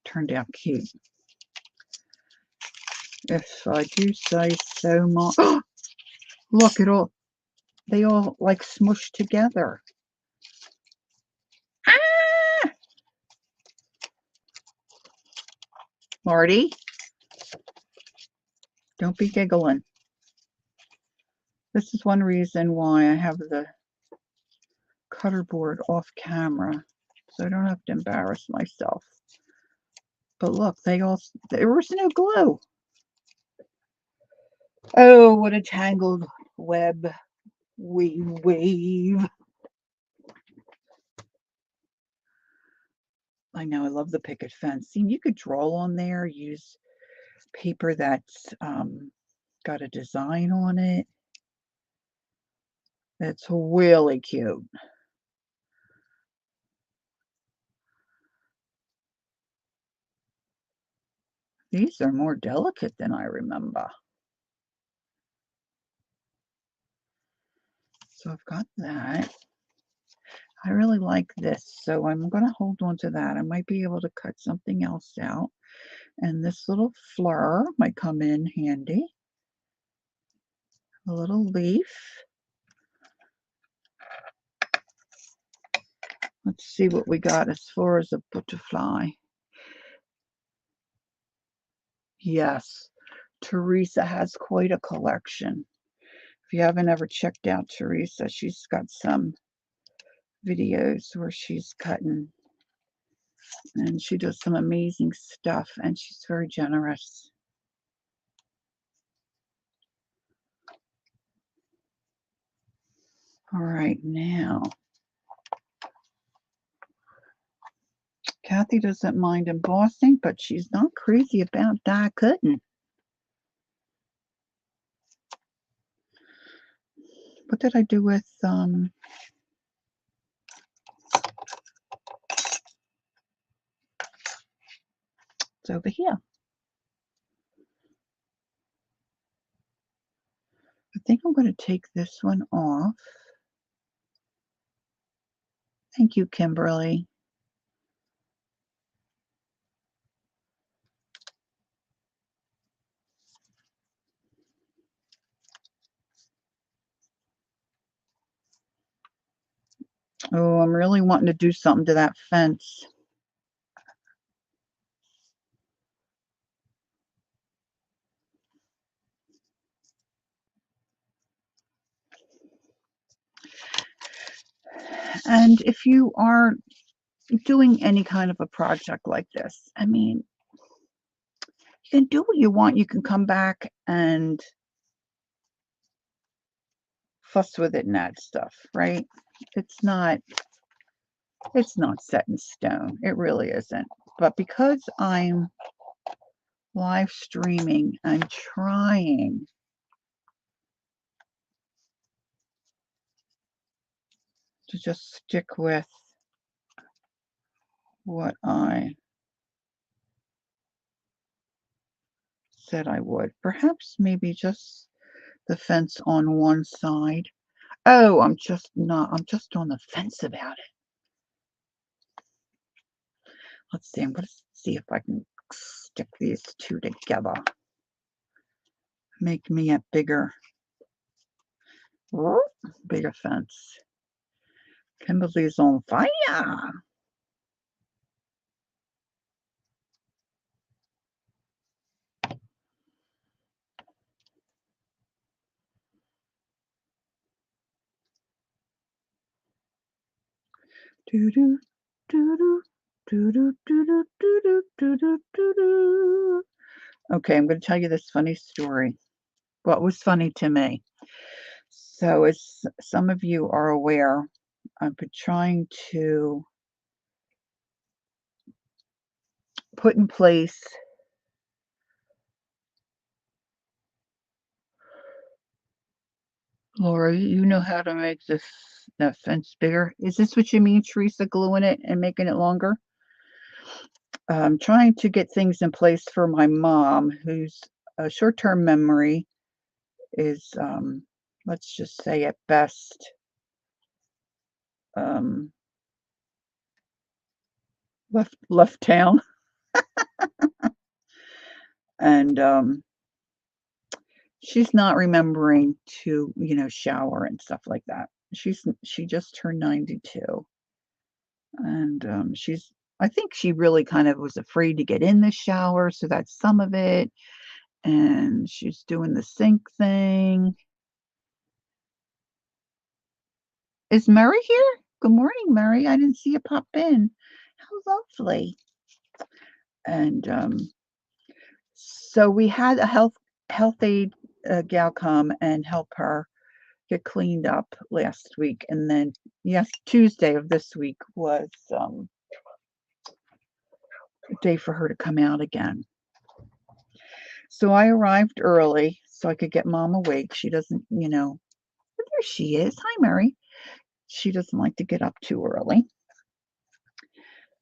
Turned out cute. If I do say so much. Look, they all like smushed together. Ah! Marty, don't be giggling. This is one reason why I have the cutter board off camera, so I don't have to embarrass myself. But look, there was no glue. Oh, what a tangled web we weave. I know, I love the picket fence. See, you could draw on there, use paper that's got a design on it. It's really cute. These are more delicate than I remember. So I've got that. I really like this, so I'm going to hold on to that. I might be able to cut something else out. And this little fleur might come in handy. A little leaf. Let's see what we got as far as a butterfly. Yes, Teresa has quite a collection. If you haven't ever checked out Teresa, she's got some videos where she's cutting and she does some amazing stuff and she's very generous. All right, now Kathy doesn't mind embossing, but she's not crazy about die cutting. What did I do with it's over here. I think I'm going to take this one off. Thank you, Kimberly. Oh, I'm really wanting to do something to that fence. And if you are doing any kind of a project like this, I mean, you can do what you want. You can come back and fuss with it and add stuff, right? It's not set in stone. It really isn't. But because I'm live streaming, I'm trying to just stick with what I said I would. Perhaps maybe just the fence on one side. Oh, I'm just on the fence about it. Let's see, I'm going to see if I can stick these two together. Make me a bigger fence. Kimberly's on fire. Do do do do do do do do do do do. Okay, I'm going to tell you this funny story. What was funny to me. So, as some of you are aware, I've been trying to put in place Laura, you know how to make that fence bigger. Is this what you mean, Teresa, gluing it and making it longer? I'm trying to get things in place for my mom, whose short-term memory is, let's just say at best, um, left town, and she's not remembering to, shower and stuff like that. She just turned 92, and I think she really kind of was afraid to get in the shower, so that's some of it. And she's doing the sink thing. Is Murray here? Good morning, Murray. I didn't see you pop in. How lovely. And so we had a health aid gal come and help her get cleaned up last week, and then yes, Tuesday of this week was a day for her to come out again. So I arrived early so I could get Mom awake. She doesn't, but there she is. Hi, Mary. She doesn't like to get up too early.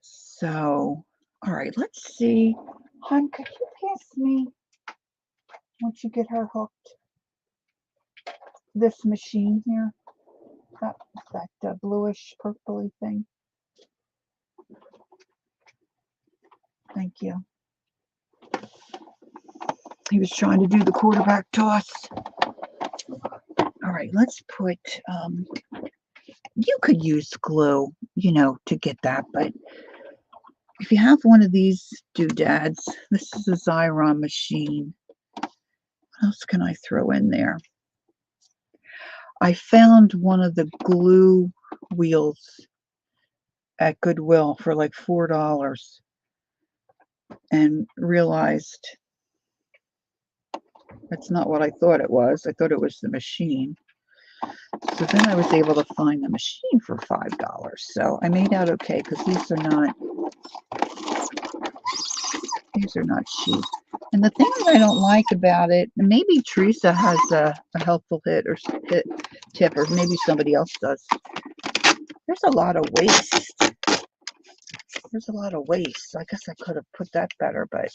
So, all right, let's see. Hon, could you pass me, once you get her hooked, this machine here? That bluish purpley thing. Thank you. He was trying to do the quarterback toss. All right, let's put, you could use glue, to get that, but if you have one of these doodads, this is a Xyron machine. What else can I throw in there? I found one of the glue wheels at Goodwill for like $4 and realized that's not what I thought it was. I thought it was the machine. So then I was able to find the machine for $5. So I made out okay because these are not cheap. And the thing that I don't like about it, and maybe Teresa has a helpful tip, or maybe somebody else does. There's a lot of waste. I guess I could have put that better, but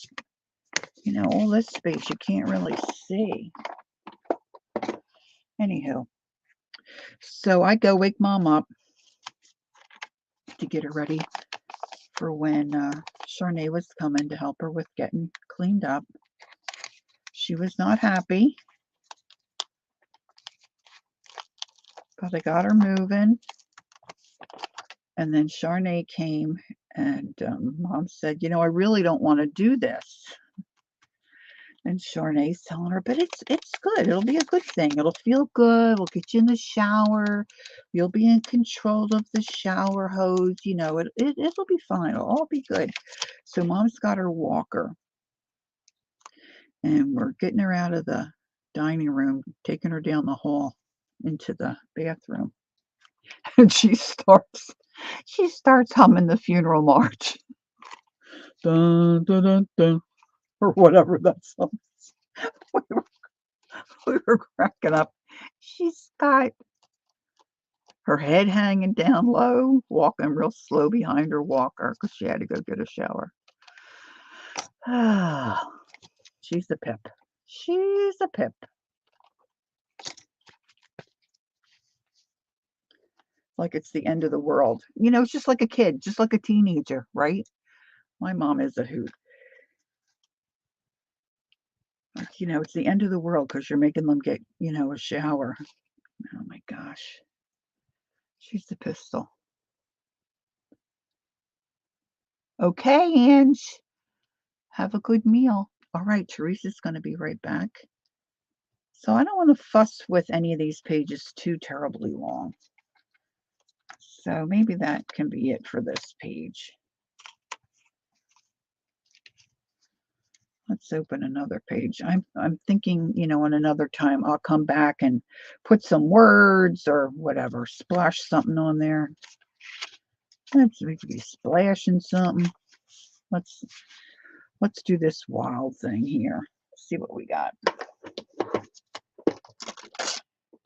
all this space you can't really see. Anywho, so I go wake Mom up to get her ready for when Charnay was coming to help her with getting cleaned up. She was not happy, but I got her moving. And then Charnay came, and Mom said, I really don't want to do this. And Charnay's telling her, but it's good. It'll be a good thing. It'll feel good. We'll get you in the shower. You'll be in control of the shower hose. It'll be fine. It'll all be good. So Mom's got her walker, and we're getting her out of the dining room, taking her down the hall into the bathroom. And she starts humming the funeral march. Dun, dun, dun, dun, or whatever that song is. We were cracking up. She's got her head hanging down low, walking real slow behind her walker because she had to go get a shower. Ah, she's a pip. She's a pip. Like it's the end of the world. You know, it's just like a kid, just like a teenager, right? My mom is a hoot. Like, you know, it's the end of the world because you're making them get, you know, a shower. Oh my gosh. She's the pistol. Okay, Ange. Have a good meal. All right, Teresa's going to be right back. So I don't want to fuss with any of these pages too terribly long. So maybe that can be it for this page. Let's open another page. I'm thinking, you know, in another time I'll come back and put some words or whatever, splash something on there. We could be splashing something. Let's do this wild thing here. See what we got.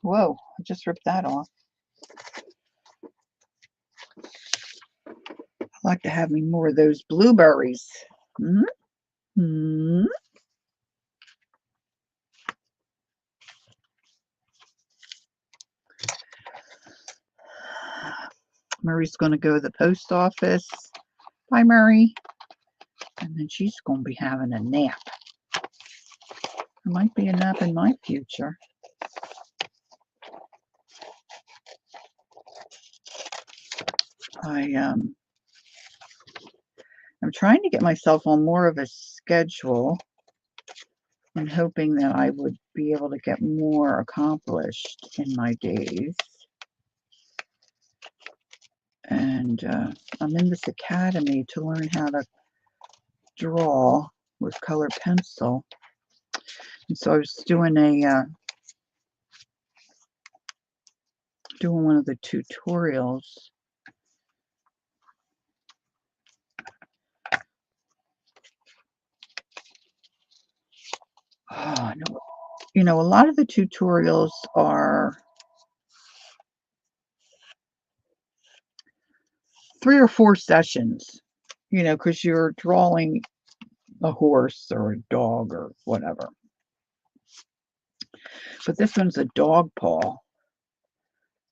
Whoa, I just ripped that off. I'd like to have me more of those blueberries. Mm-hmm. Murray's going to go to the post office. Bye, Murray. And then she's going to be having a nap. There might be a nap in my future. I'm trying to get myself on more of a schedule and hoping that I would be able to get more accomplished in my days. And I'm in this academy to learn how to draw with colored pencil. And so I was doing one of the tutorials. Oh, no. You know, a lot of the tutorials are 3 or 4 sessions, you know, because you're drawing a horse or a dog or whatever. But this one's a dog paw.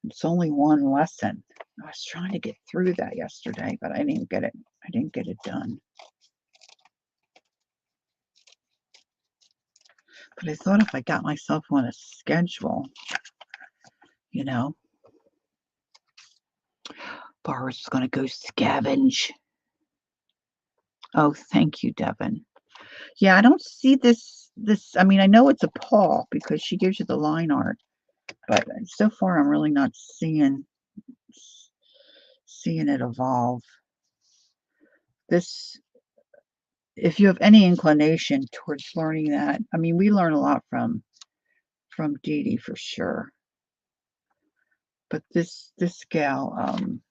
It's only one lesson. I was trying to get through that yesterday, but I didn't get it. I didn't get it done. But I thought if I got myself on a schedule, you know, Barbara's going to go scavenge. Oh, thank you, Devin. Yeah, I don't see this. I mean, I know it's a paw because she gives you the line art, but so far I'm really not seeing it evolve. This, if you have any inclination towards learning that, I mean, we learn a lot from Dee Dee for sure. But this gal, I'm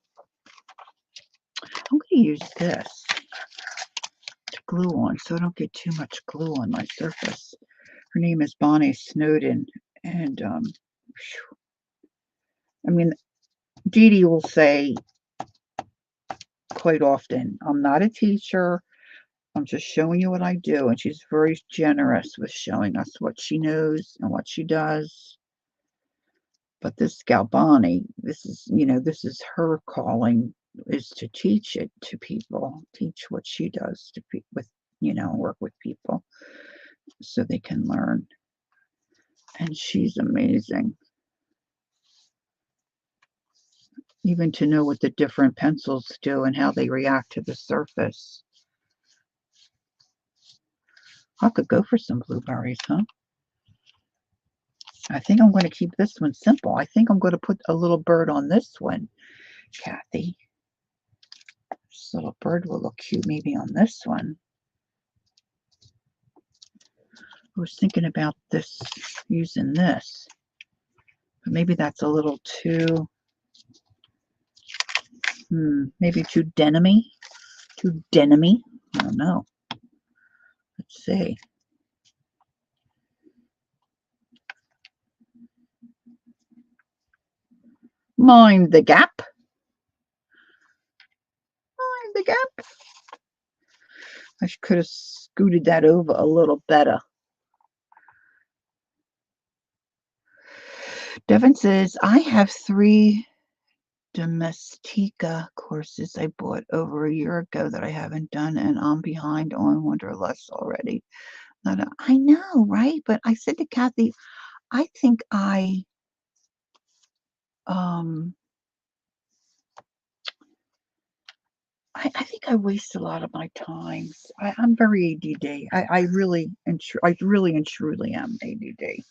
going to use this to glue on so I don't get too much glue on my surface. Her name is Bonnie Snowden, and I mean, Dee Dee will say quite often, I'm not a teacher, I'm just showing you what I do, and she's very generous with showing us what she knows and what she does. But this gal Bonnie, this is her calling, is to teach it to people, teach what she does to with, work with people so they can learn. And she's amazing. Even to know what the different pencils do and how they react to the surface. I could go for some blueberries, huh? I think I'm going to keep this one simple. I think I'm going to put a little bird on this one, Kathy. This little bird will look cute maybe on this one. I was thinking about this, using this, but maybe that's a little too, maybe too denim-y. I don't know. Let's see. Mind the gap. Mind the gap. I could have scooted that over a little better. Devin says, I have 3 Domestika courses I bought over a year ago that I haven't done, and I'm behind on Wanderlust already. I know, right? But I said to Kathy, I think I think I waste a lot of my time. I'm very ADD. I really and truly am ADD.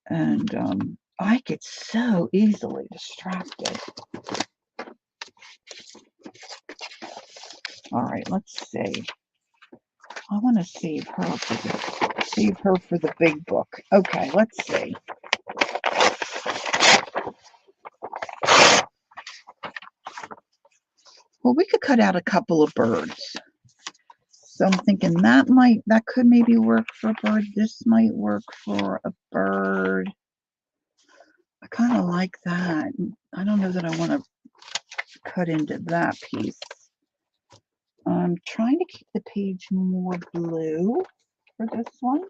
And I get so easily distracted. All right, let's see. I want to save her for the big book. Okay, let's see. Well, we could cut out a couple of birds. So I'm thinking that could maybe work for a bird. This might work for a bird. I kind of like that. I don't know that I want to cut into that piece. I'm trying to keep the page more blue for this one.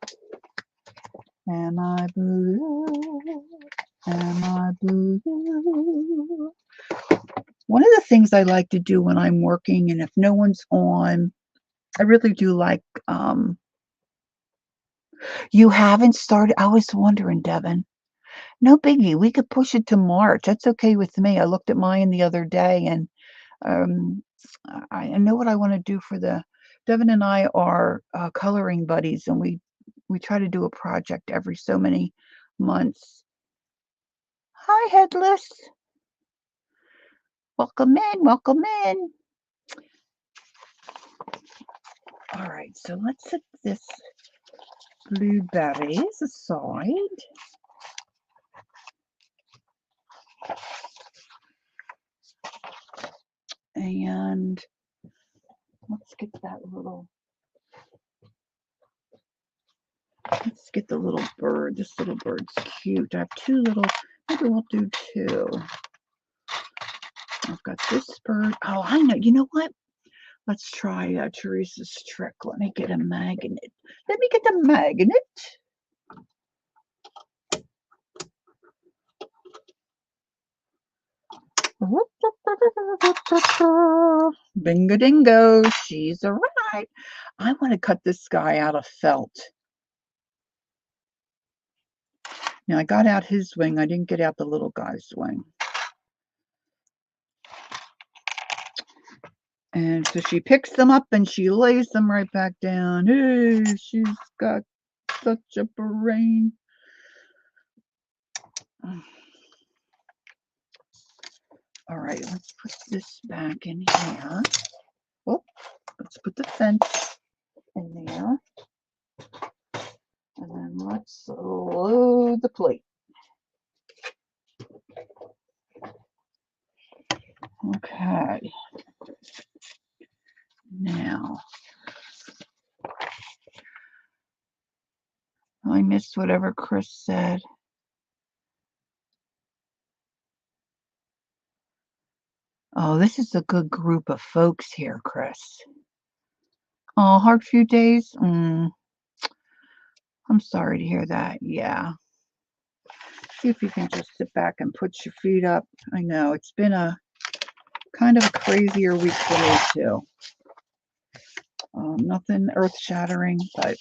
Am I blue? Am I blue? One of the things I like to do when I'm working, and if no one's on, I really do like, you haven't started? I was wondering, Devin. No biggie. We could push it to March. That's okay with me. I looked at mine the other day, and I know what I want to do for Devin and I are coloring buddies, and we try to do a project every so many months. Hi, Headless. Welcome in. Welcome in. All right, so let's set this blueberries aside. And let's get the little bird. This little bird's cute. I have 2 little, maybe we'll do 2. I've got this bird. Oh, I know. You know what? Let's try Teresa's trick. Let me get a magnet. Let me get a magnet. Bingo dingo. She's all right. I want to cut this guy out of felt. Now, I got out his wing. I didn't get out the little guy's wing. And so she picks them up and she lays them right back down. Hey, she's got such a brain. All right, let's put this back in here. Oh, let's put the fence in there. And then let's load the plate. Okay. Now, I missed whatever Chris said. Oh, this is a good group of folks here, Chris. Oh, hard few days? I'm sorry to hear that. Yeah. See if you can just sit back and put your feet up. I know, it's been a kind of a crazier week for me, too. Nothing earth-shattering, but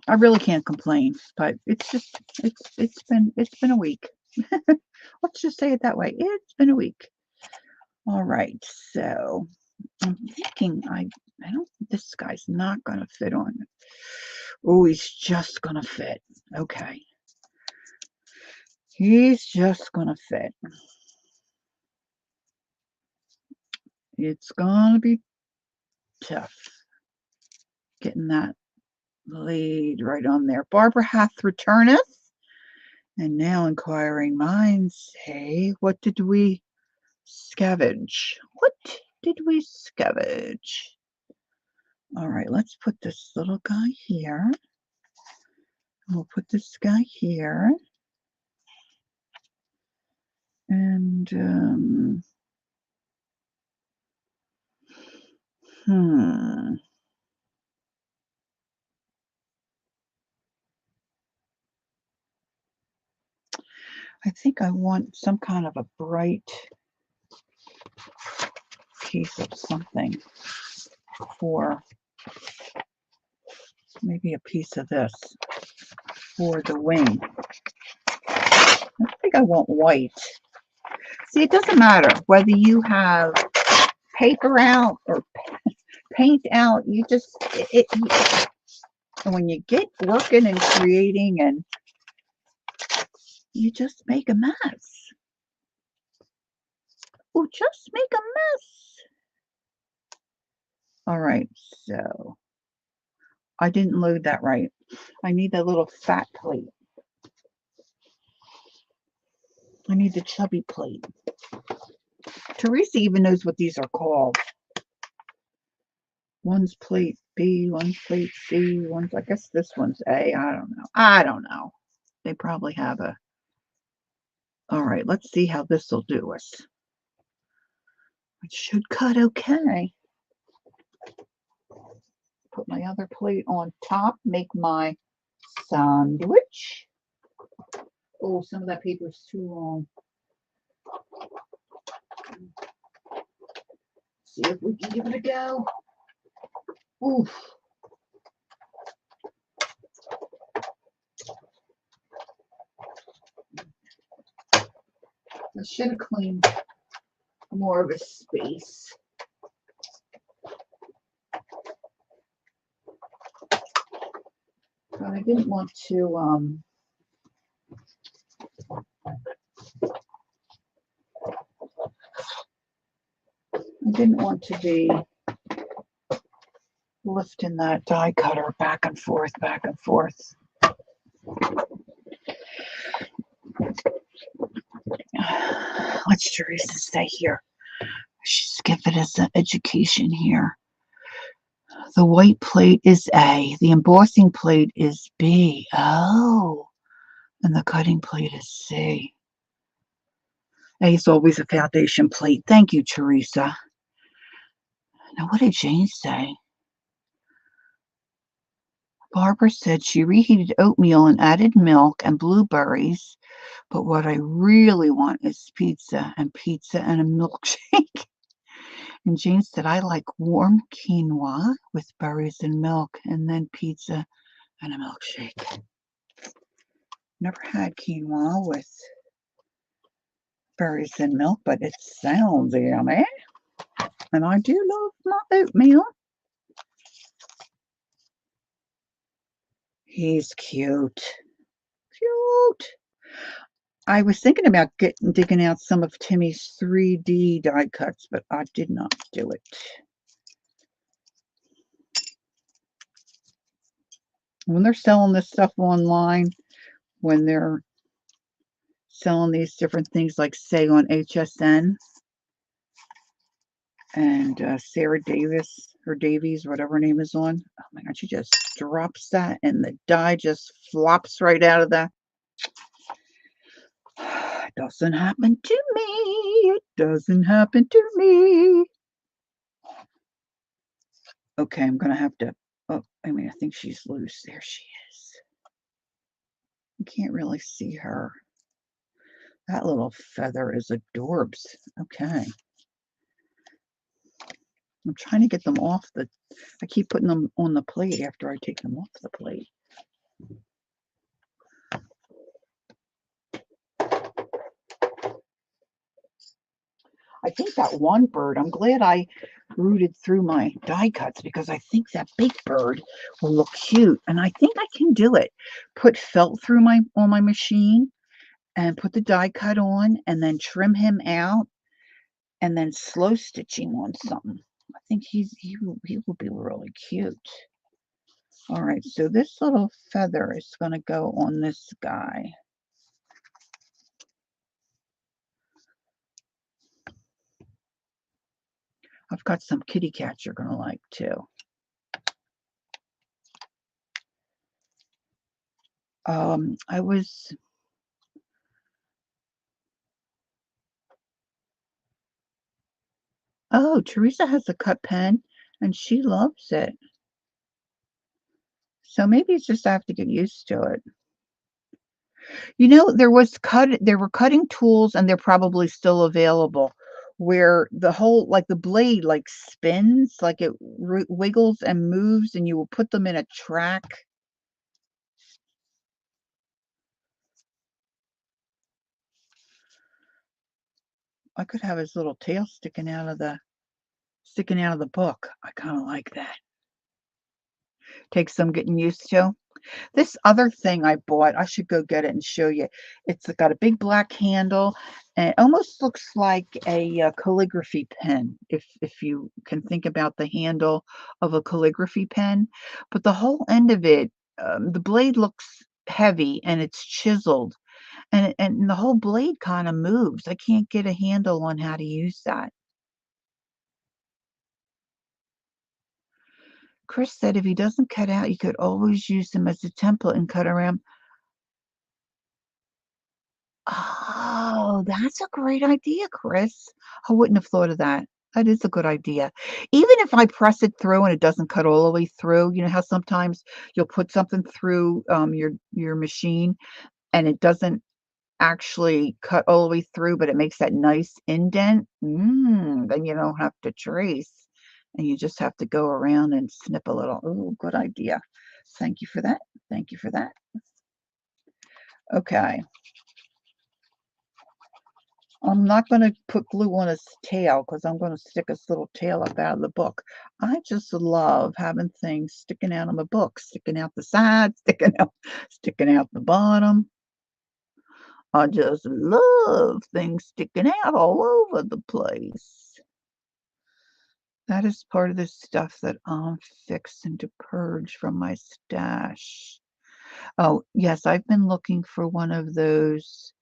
I really can't complain. But it's just it's been a week. Let's just say it that way. It's been a week. All right, so I'm thinking I don't think this guy's not gonna fit on. Oh, he's just gonna fit. Okay. He's just gonna fit. It's gonna be tough getting that laid right on there. Barbara hath returneth, and now inquiring minds say, what did we scavenge? What did we scavenge? All right, let's put this little guy here. We'll put this guy here. And, I think I want some kind of a bright piece of something for maybe a piece of this for the wing. I think I want white. See, it doesn't matter whether you have paper out or paint out. You just, when you get working and creating, and you just make a mess. Oh, just make a mess. All right, so I didn't load that right. I need that little fat plate. I need the chubby plate. Teresa even knows what these are called. One's plate B, one's plate C, I guess this one's A. I don't know. They probably have a. All right, let's see how this will do us. It should cut okay. Put my other plate on top, make my sandwich. Oh, some of that paper is too long. See if we can give it a go. Oof. I should have cleaned more of a space. But I didn't want to, be lifting that die cutter back and forth, back and forth. Let's Teresa stay here. She's giving us an education here. The white plate is A. The embossing plate is B. Oh, and the cutting plate is C. A is always a foundation plate. Thank you, Teresa. Now, what did Jane say? Barbara said she reheated oatmeal and added milk and blueberries, but what I really want is pizza and a milkshake. And Jane said, I like warm quinoa with berries and milk, and then pizza and a milkshake. Never had quinoa with berries and milk, but it sounds yummy. And I do love my oatmeal. He's cute. Cute. I was thinking about digging out some of Timmy's 3D die cuts, but I did not do it. When they're selling this stuff online, when they're selling these different things, like say on HSN, and Sarah Davis or Davies, whatever her name is on. Oh my God, she just drops that and the die just flops right out of that. It doesn't happen to me. It doesn't happen to me. Okay, I'm going to have to, oh, I think she's loose. There she is. You can't really see her. That little feather is adorbs. Okay. I'm trying to get them off I keep putting them on the plate after I take them off the plate. I think that one bird, I'm glad I rooted through my die cuts, because I think that big bird will look cute. And I think I can do it. Put felt through on my machine and put the die cut on, and then trim him out, and then slow stitch him on something. I think he will be really cute. All right, so this little feather is going to go on this guy. I've got some kitty cats you're going to like too. I was Oh, Teresa has a cut pen, and she loves it. So maybe it's just I have to get used to it. You know, there were cutting tools, and they're probably still available, where the whole like, the blade, like, spins, like, it wiggles and moves, and you will put them in a track. I could have his little tail sticking out of the book. I kinda like that. Takes some getting used to. This other thing I bought, I should go get it and show you. It's got a big black handle, and it almost looks like a, calligraphy pen, if you can think about the handle of a calligraphy pen, but the whole end of it, the blade looks heavy, and it's chiseled, and the whole blade kinda moves. I can't get a handle on how to use that. Chris said if he doesn't cut out, you could always use them as a template and cut around. Oh, that's a great idea, Chris. I wouldn't have thought of that. That is a good idea. Even if I press it through and it doesn't cut all the way through, you know how sometimes you'll put something through your machine and it doesn't actually cut all the way through, but it makes that nice indent. Then you don't have to trace and you just have to go around and snip a little. Oh, good idea. Thank you for that. Thank you for that. Okay. I'm not gonna put glue on his tail because 'cause I'm gonna stick his little tail up out of the book. I just love having things sticking out of my book, sticking out the sides, sticking out the bottom. I just love things sticking out all over the place. That is part of the stuff that I'm fixing to purge from my stash. Oh, yes, I've been looking for one of those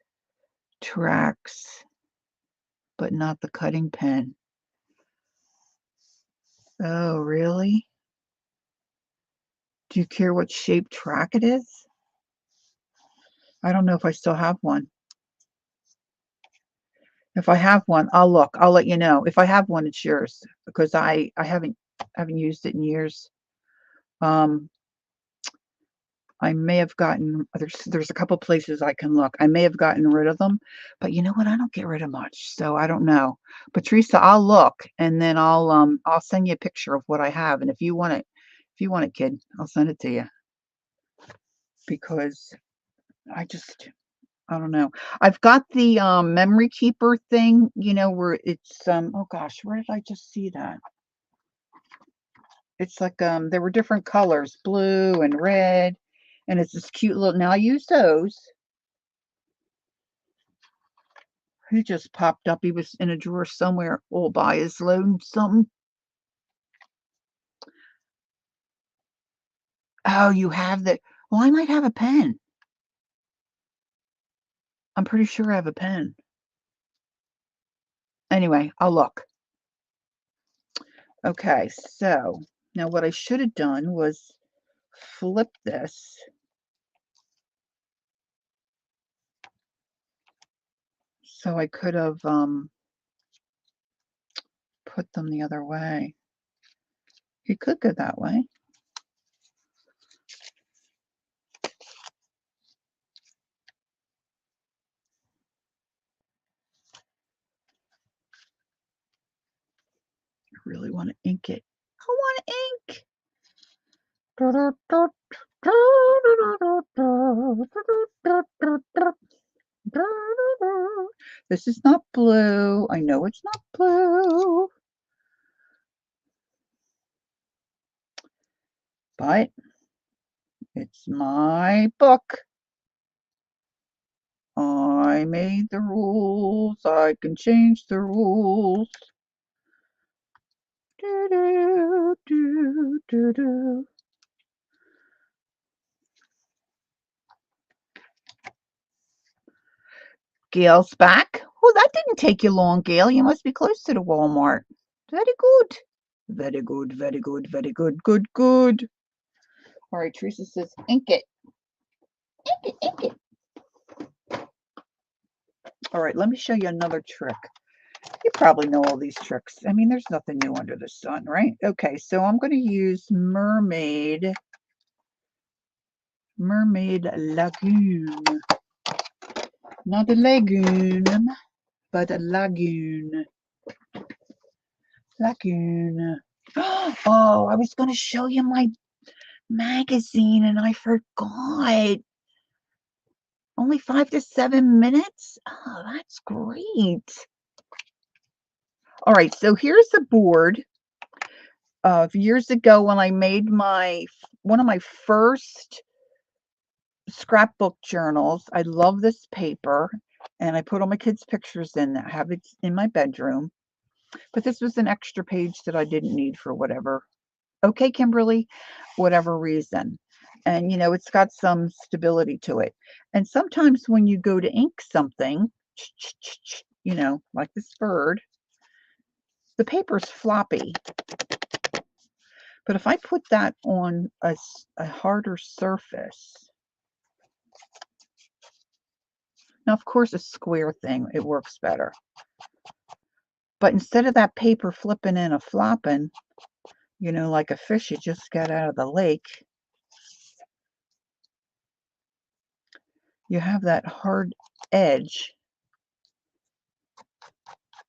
tracks, but not the cutting pen. Oh, really? Do you care what shape track it is? I don't know if I still have one. If I have one, I'll look. I'll let you know. If I have one, it's yours because I haven't used it in years. Um, I may have gotten there's a couple places I can look. I may have gotten rid of them, but you know what? I don't get rid of much, so I don't know. But Teresa, I'll look and then I'll send you a picture of what I have. And if you want it, kid, I'll send it to you because I just I don't know. I've got the, memory keeper thing, you know, where it's, oh gosh, where did I just see that? It's like, there were different colors, blue and red, and it's this cute little now I use those. He just popped up. He was in a drawer somewhere all by his lonesome. Oh, you have the well, I might have a pen. I'm pretty sure I have a pen. Anyway, I'll look. Okay, so now what I should have done was flip this so I could have, put them the other way. You could go that way. I really want to ink it. I want to ink. This is not blue. I know it's not blue. But it's my book. I made the rules. I can change the rules. Do, do, do, do, do. Gail's back. Oh, that didn't take you long, Gail. You must be close to the Walmart. Very good. Very good, very good, very good, good, good. All right, Teresa says, ink it. Ink it, ink it. All right, let me show you another trick. You probably know all these tricks. I mean, there's nothing new under the sun, right? Okay, so I'm going to use Mermaid Lagoon. Not a lagoon, but a lagoon. Lagoon. Oh, I was going to show you my magazine and I forgot. Only 5 to 7 minutes? Oh, that's great. All right, so here's a board of years ago when I made one of my first scrapbook journals. I love this paper, and I put all my kids' pictures in. I have it in my bedroom. But this was an extra page that I didn't need for whatever. Okay, Kimberly, whatever reason. And, you know, it's got some stability to it. And sometimes when you go to ink something, you know, like this bird, the paper's floppy. But if I put that on a harder surface, now, of course, a square thing, it works better. But instead of that paper flipping and a flopping, you know, like a fish you just got out of the lake, you have that hard edge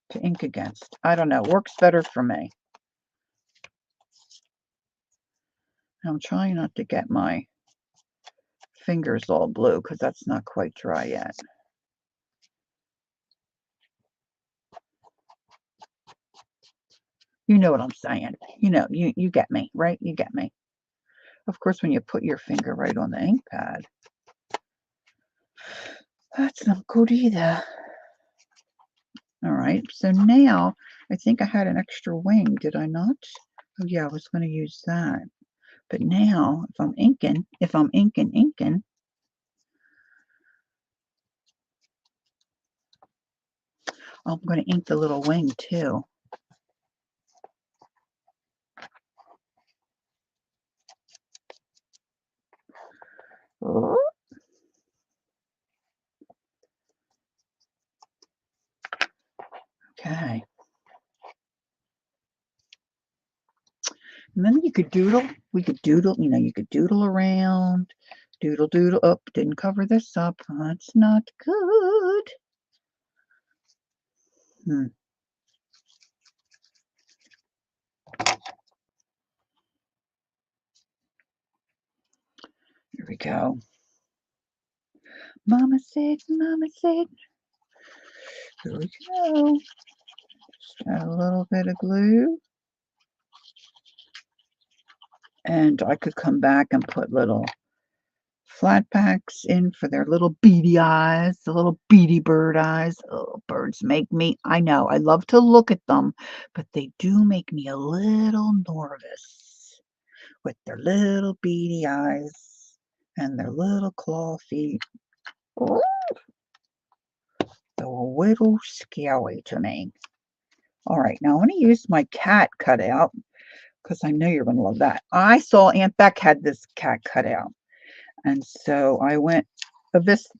to ink against. I don't know, works better for me. I'm trying not to get my fingers all blue because that's not quite dry yet. You know what I'm saying. You know, you get me, right? You get me. Of course, when you put your finger right on the ink pad, that's not good either. All right, so now I think I had an extra wing, did I not? Oh yeah, I was going to use that. But now, if I'm inking, I'm going to ink the little wing too. Okay. And then you could doodle. We could doodle, you know, you could doodle around. Doodle, doodle. Oh, didn't cover this up. That's not good. Here we go. Mama said, Mama said. Here we go. Just add a little bit of glue. And I could come back and put little flat packs in for their little beady eyes, the little beady bird eyes. Oh, birds make me, I know, I love to look at them, but they do make me a little nervous with their little beady eyes and their little claw feet. Oh, they're a little scary to me. All right, now I want to use my cat cutout because I know you're going to love that. I saw Aunt Beck had this cat cutout, and so I went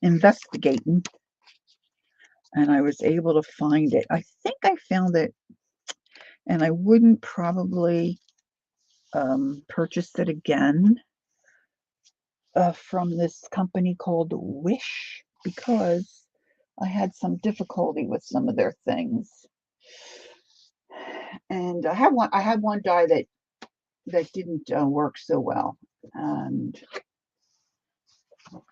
investigating, and I was able to find it. I think I found it, and I wouldn't probably purchase it again from this company called Wish because I had some difficulty with some of their things. And I had one die that didn't work so well, and oh,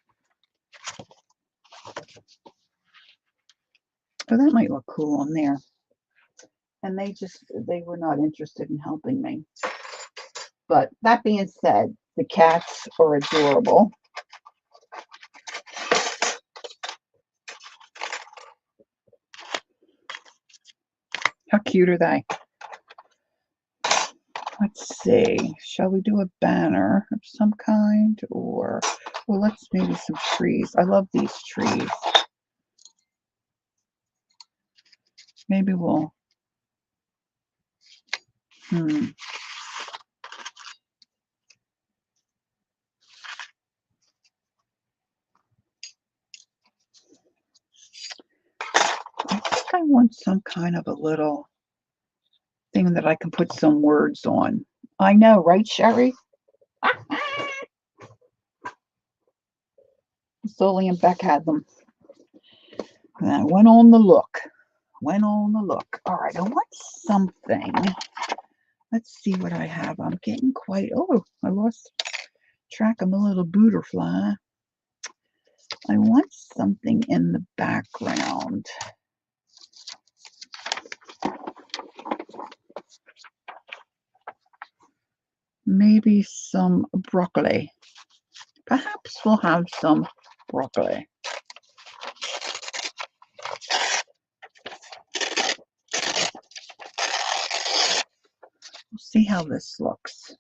that might look cool on there. And they were not interested in helping me. But that being said, the cats are adorable. How cute are they? Let's see. Shall we do a banner of some kind? Or, well, let's maybe some trees. I love these trees. Maybe we'll, I want some kind of a little thing that I can put some words on. I know, right, Sherry? Sully and Beck had them. And I went on the look. All right, I want something. Let's see what I have. I'm getting quite, oh, I lost track of my little butterfly. I want something in the background. Maybe some broccoli. Perhaps we'll have some broccoli. We'll see how this looks.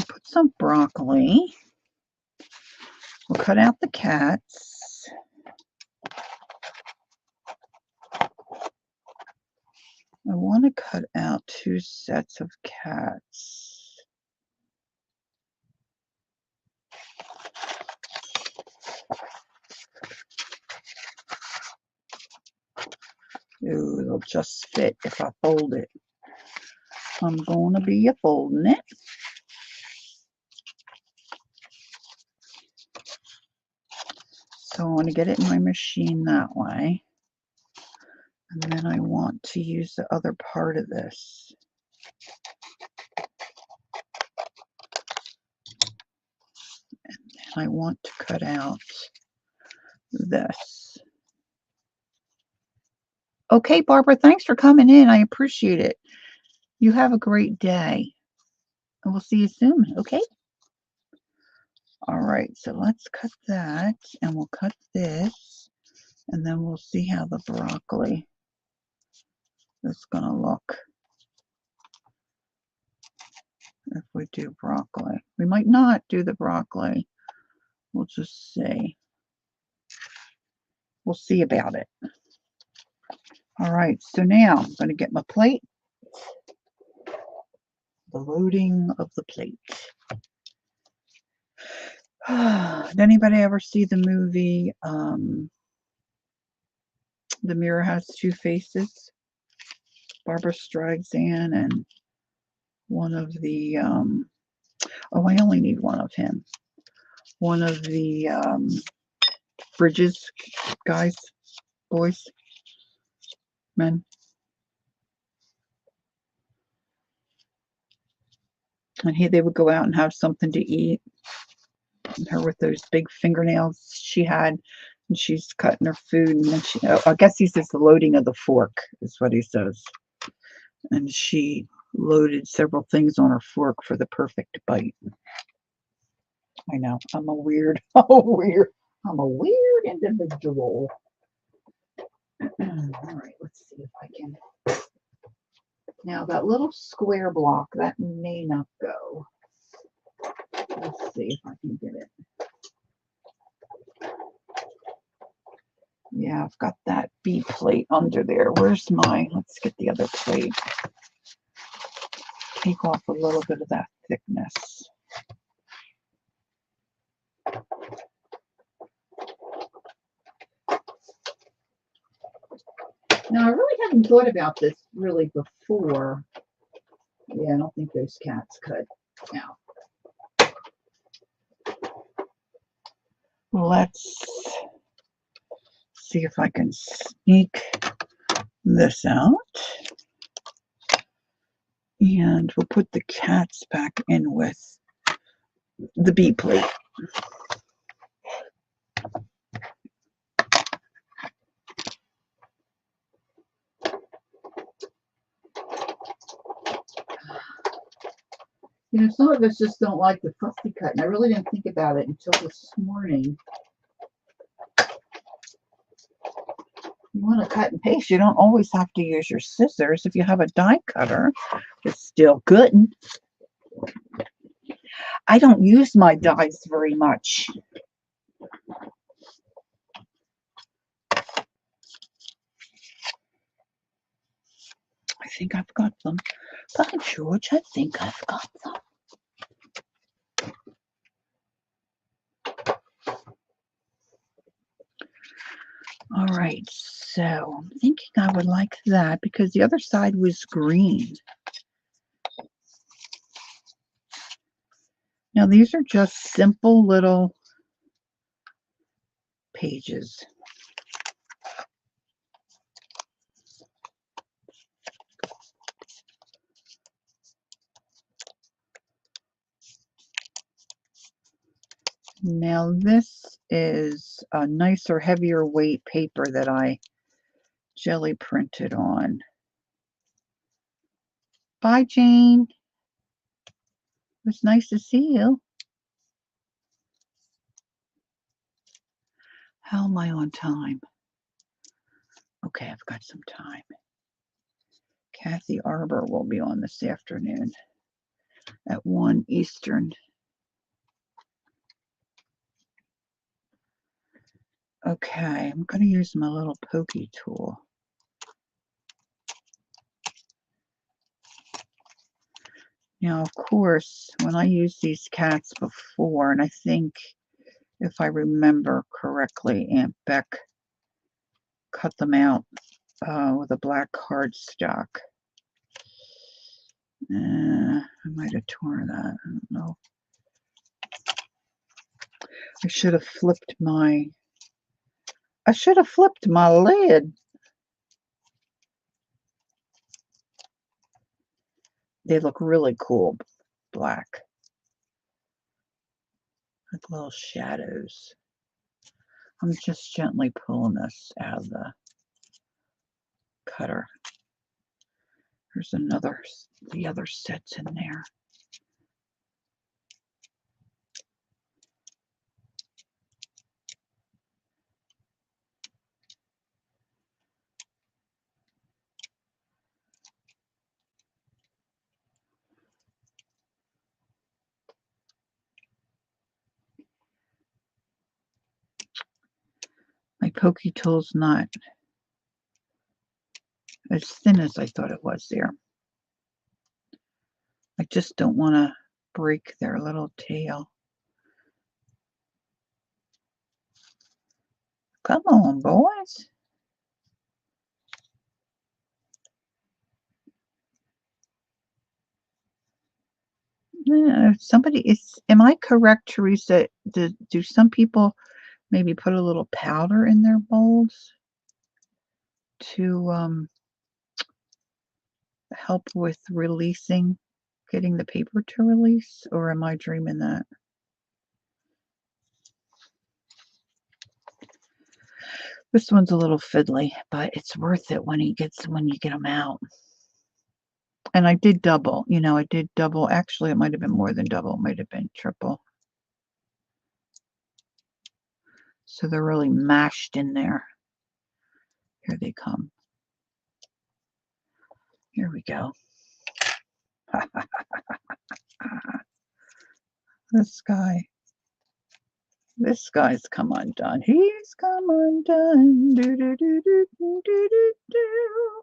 Put some broccoli. We'll cut out the cats. I want to cut out 2 sets of cats. Ooh, it'll just fit if I fold it. I'm going to be folding it. So I want to get it in my machine that way. And then I want to use the other part of this. And then I want to cut out this. Okay, Barbara, thanks for coming in. I appreciate it. You have a great day. And we'll see you soon, okay? All right, so let's cut that, and we'll cut this, and then we'll see how the broccoli is going to look if we do broccoli. We might not do the broccoli. We'll just see. We'll see about it. All right, so now I'm going to get my plate. The loading of the plate. Did anybody ever see the movie The Mirror Has Two Faces? Barbara Streisand and one of the oh, I only need one of him. One of the Bridges guys, boys, men. And they would go out and have something to eat. And her with those big fingernails she had, and she's cutting her food, and then she, I guess he says the loading of the fork is what he says. And she loaded several things on her fork for the perfect bite. I know, I'm a weird individual. All right, let's see if I can. Now that little square block, that may not go. Let's see if I can get it. Yeah, I've got that B plate under there. Where's my, let's get the other plate. Take off a little bit of that thickness. Now, I really hadn't thought about this really before. Yeah, I don't think those cats could. Now, let's see if I can sneak this out. And we'll put the cats back in with the B plate. You know, some of us just don't like the fussy cut, and I really didn't think about it until this morning. You want to cut and paste, you don't always have to use your scissors. If you have a die cutter, it's still good. I don't use my dies very much. I think I've got them. By George, I think I've got them. right, so I'm thinking I would like that because the other side was green. Now these are just simple little pages. Now this is a nicer, heavier weight paper that I jelly printed on. Bye, Jane. It was nice to see you. How am I on time? Okay, I've got some time. Kathy Arbor will be on this afternoon at 1 Eastern. Okay, I'm going to use my little pokey tool. Now, of course, when I used these cats before, and I think if I remember correctly, Aunt Beck cut them out with a black cardstock. I might have torn that. I don't know. I should have flipped my lid. They look really cool, black, like little shadows. I'm just gently pulling this out of the cutter. There's the other set's in there. My pokey tool's not as thin as I thought it was there. I just don't want to break their little tail. Come on, boys. Am I correct, Teresa? Do some people maybe put a little powder in their molds to help with getting the paper to release, or am I dreaming that? This one's a little fiddly, but it's worth it when you get them out. And I did double, I did double. Actually, it might have been more than double. It might have been triple. So they're really mashed in there. Here they come. Here we go. This guy's come undone. He's come undone. Do, do, do, do, do, do, do, do.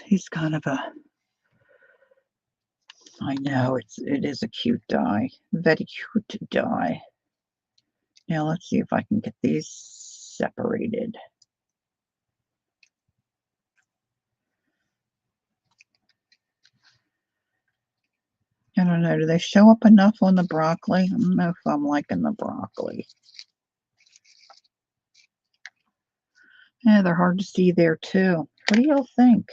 He's kind of I know, it is a cute die. Very cute die. Now let's see if I can get these separated. I don't know, do they show up enough on the broccoli? I don't know if I'm liking the broccoli. Yeah, they're hard to see there too. What do y'all think?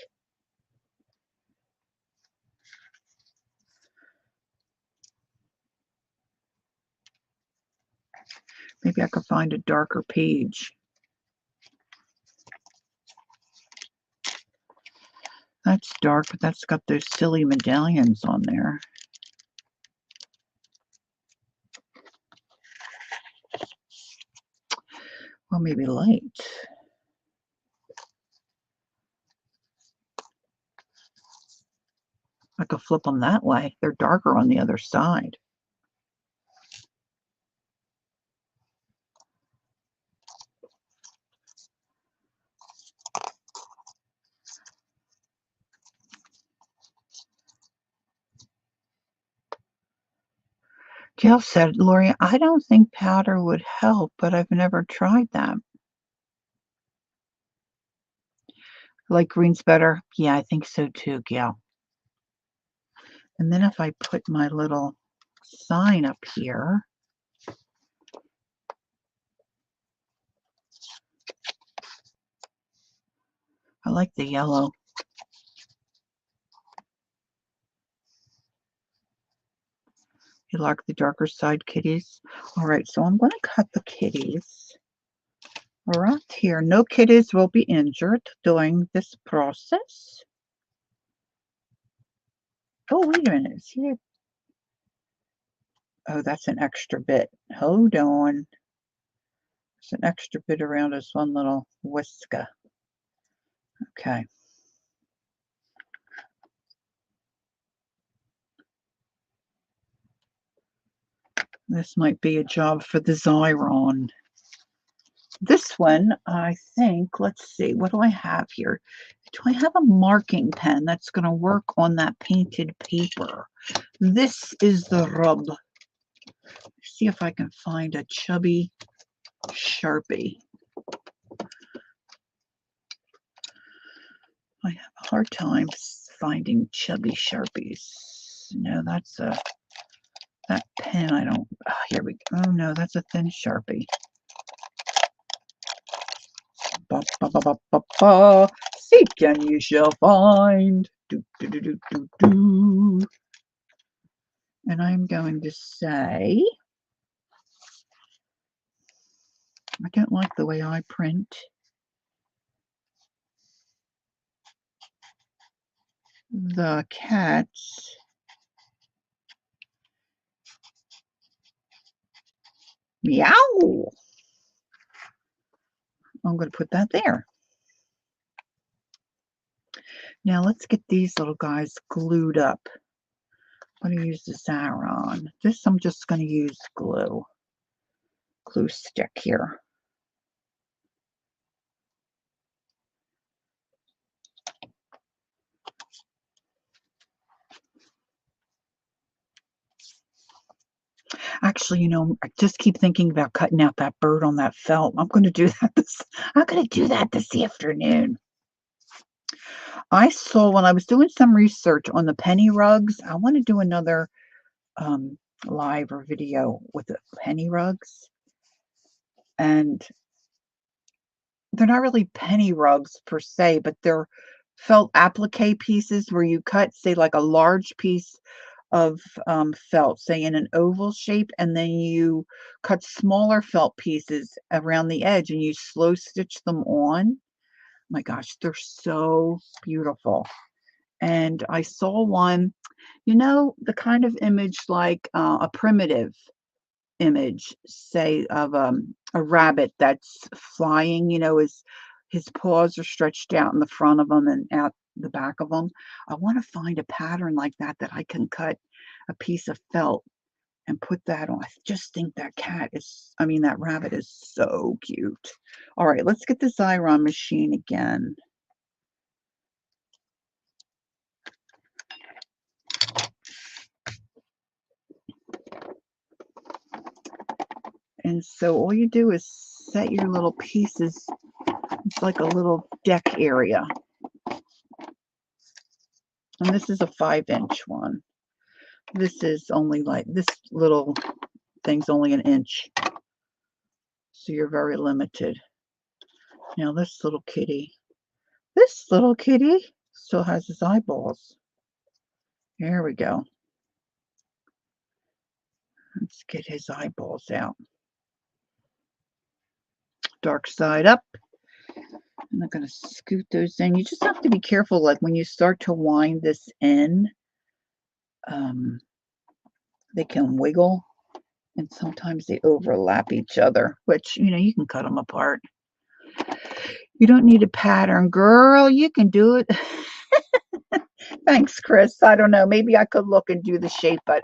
Maybe I could find a darker page. That's dark, but that's got those silly medallions on there. Well, maybe light. I could flip them that way. They're darker on the other side. Gail said, Lori, I don't think powder would help, but I've never tried that. Like greens better? Yeah, I think so too, Gail. And then if I put my little sign up here, I like the yellow. You like the darker side kitties? All right, so I'm going to cut the kitties around here. No kitties will be injured during this process. Oh, wait a minute. See it? Oh, that's an extra bit. Hold on. There's an extra bit around this one little whisker. Okay. This might be a job for the Xyron. This one, I think, let's see, what do I have here? Do I have a marking pen that's going to work on that painted paper? This is the rub. Let's see if I can find a chubby Sharpie. I have a hard time finding chubby Sharpies. No, that's that pen I don't, here we go. Oh no, that's a thin Sharpie. Ba, ba, ba, ba, ba, ba. Seek and you shall find. Do, do, do, do, do, do. And I'm going to say, I don't like the way I print. The cats. Meow. I'm going to put that there. Now let's get these little guys glued up. I'm going to use the Xyron. This I'm just going to use glue stick here. Actually, you know, I just keep thinking about cutting out that bird on that felt. I'm going to do that this afternoon. I saw when I was doing some research on the penny rugs, I want to do another live or video with the penny rugs. And they're not really penny rugs per se, but they're felt applique pieces where you cut, say, like a large piece of felt, say in an oval shape, and then you cut smaller felt pieces around the edge and you slow stitch them on. My gosh, they're so beautiful. And I saw one, you know, the kind of image like a primitive image, say, of a rabbit that's flying, you know, his paws are stretched out in the front of him and out the back of him. I want to find a pattern like that that I can cut a piece of felt and put that on. I just think that that rabbit is so cute. All right, let's get the Xyron machine again. And so all you do is set your little pieces. It's like a little deck area. And this is a 5-inch one. This is only like, this little thing's only an inch. So you're very limited. Now this little kitty still has his eyeballs. There we go. Let's get his eyeballs out. Dark side up. I'm not going to scoot those in. You just have to be careful, like when you start to wind this in, they can wiggle, and sometimes they overlap each other, which, you know, you can cut them apart. You don't need a pattern, girl. You can do it. Thanks, Chris. I don't know. Maybe I could look and do the shape, but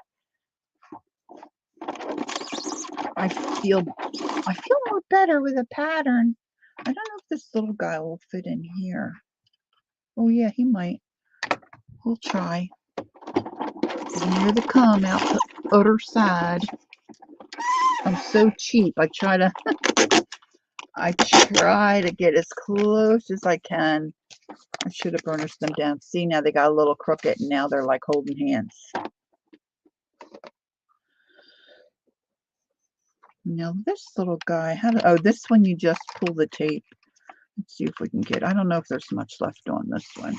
I feel more better with a pattern. I don't know if this little guy will fit in here. Oh yeah, he might. We'll try. And here they come out the other side. I'm so cheap. I try to get as close as I can. I should have burnished them down. See, now they got a little crooked, and now they're like holding hands. Now this little guy, oh, this one you just pull the tape. Let's see if we can get, I don't know if there's much left on this one.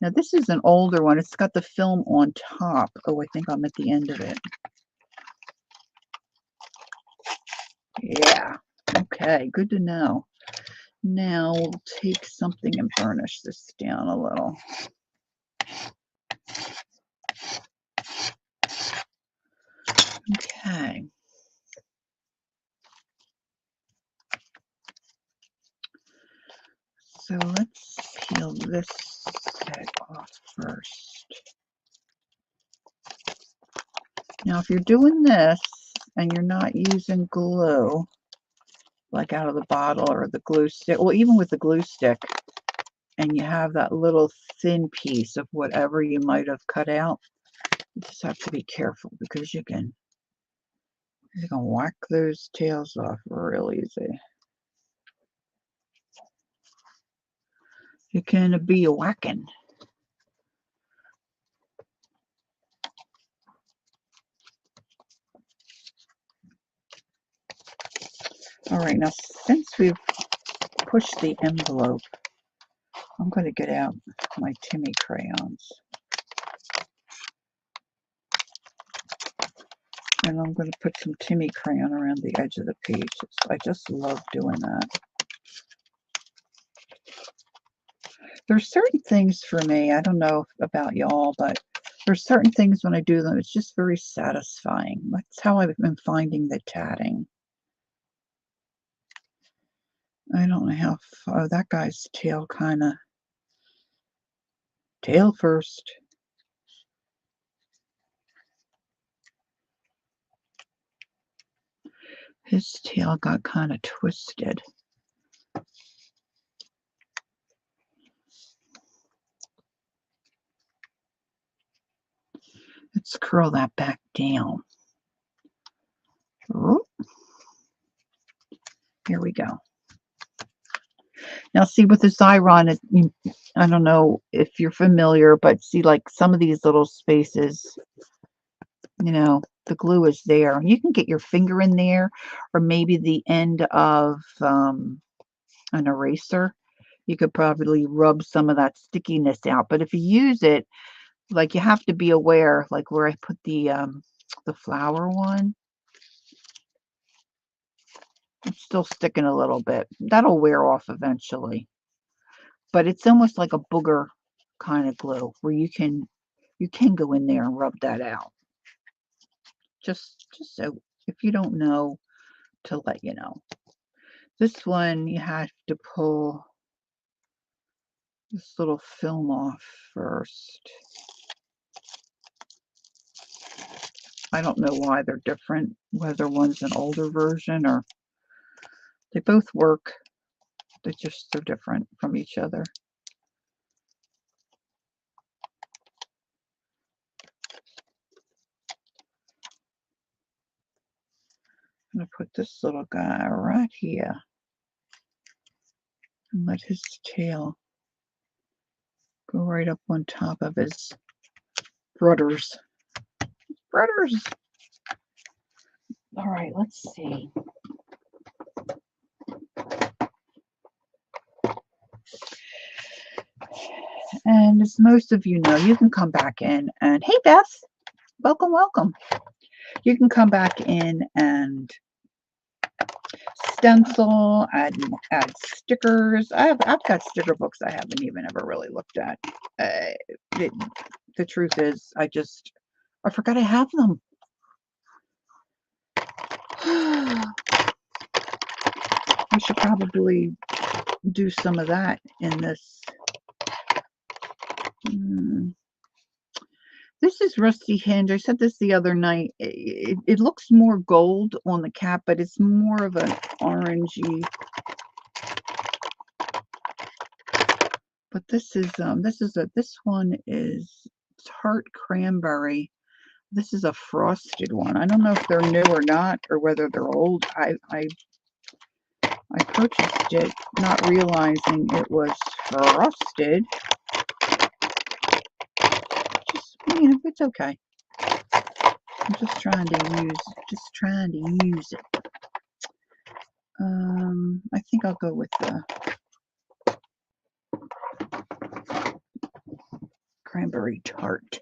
Now this is an older one. It's got the film on top. Oh, I think I'm at the end of it. Yeah. Okay, good to know. Now we'll take something and burnish this down a little. Okay. So let's peel this set off first. Now, if you're doing this and you're not using glue, like out of the bottle or the glue stick, well, even with the glue stick, and you have that little thin piece of whatever you might have cut out, you just have to be careful because you can whack those tails off real easy. You can be a whacking. All right, now since we've pushed the envelope, I'm going to get out my Timmy crayons. And I'm going to put some Timmy crayon around the edge of the page. I just love doing that. There's certain things for me, I don't know about y'all, but there's certain things when I do them, it's just very satisfying. That's how I've been finding the tatting. I don't know how, oh, that guy's tail kind of, tail first. His tail got kind of twisted. Let's curl that back down. Oop. Here we go. Now see with the Xyron, I don't know if you're familiar, but see like some of these little spaces, you know, the glue is there. You can get your finger in there or maybe the end of an eraser. You could probably rub some of that stickiness out. But if you use it, like you have to be aware, like where I put the flower one. It's still sticking a little bit. That'll wear off eventually. But it's almost like a booger kind of glue where you can go in there and rub that out. Just so if you don't know, to let you know. This one you have to pull this little film off first. I don't know why they're different, whether one's an older version or they both work. They're different from each other. I'm going to put this little guy right here and let his tail go right up on top of his brothers. All right, let's see. And as most of you know, you can come back in and, hey Beth, welcome. You can come back in and stencil, add stickers. I've got sticker books I haven't even ever really looked at. The truth is, I forgot I have them. I should probably do some of that in this. This is Rusty Hinge. I said this the other night. It looks more gold on the cap, but it's more of an orangey. But this one is tart cranberry This is a frosted one. I don't know if they're new or not, or whether they're old. I purchased it not realizing it was frosted. It's okay. I'm just trying to use it. I think I'll go with the cranberry tart.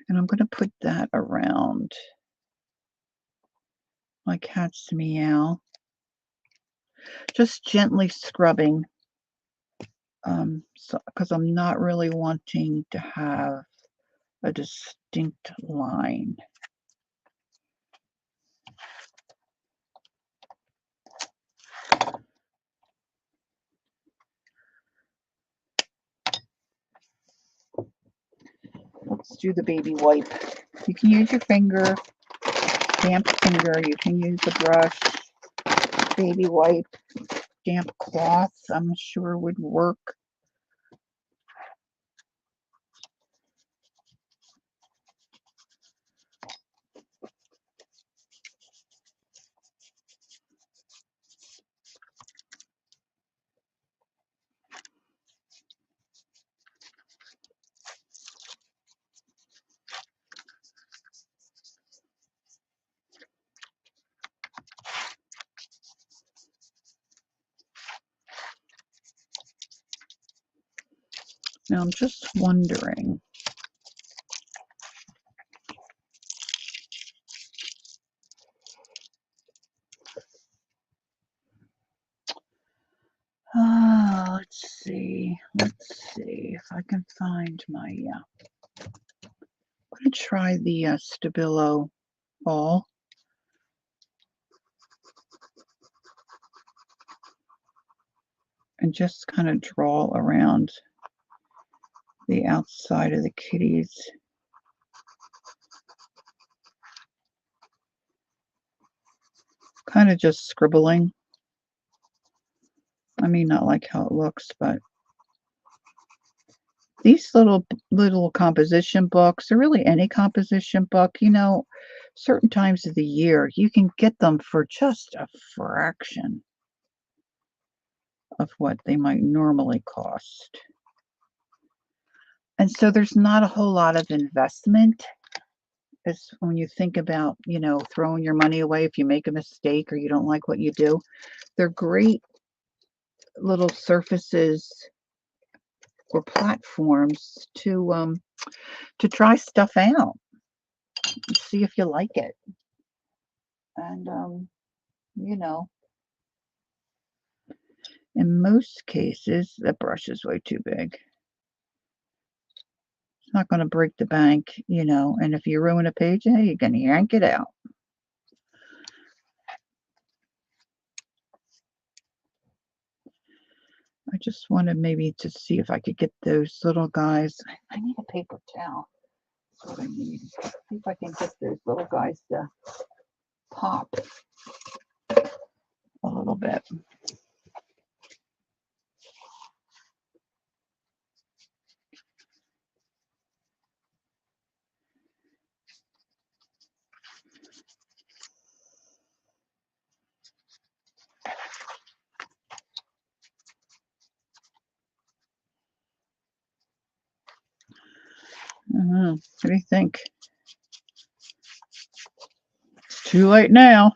And I'm going to put that around my cat's meow. Just gently scrubbing, because I'm not really wanting to have a distinct line. Let's do the baby wipe. You can use your finger, damp finger. You can use a brush, baby wipe, damp cloth, I'm sure would work. Now I'm just wondering, let's see if I can find my, I'm going to try the Stabilo ball. And just kind of draw around the outside of the kitties. Kind of just scribbling. I mean, not like how it looks, but these little composition books, or really any composition book, certain times of the year, you can get them for just a fraction of what they might normally cost. And so there's not a whole lot of investment as when you think about, throwing your money away if you make a mistake or you don't like what you do. They're great little surfaces or platforms to try stuff out and see if you like it. And in most cases, that brush is way too big. It's not going to break the bank, and if you ruin a page, hey, you're going to yank it out. I just wanted maybe to see if I could get those little guys. I need a paper towel. That's what I need. See if I can get those little guys to pop a little bit. What do you think? It's too late now.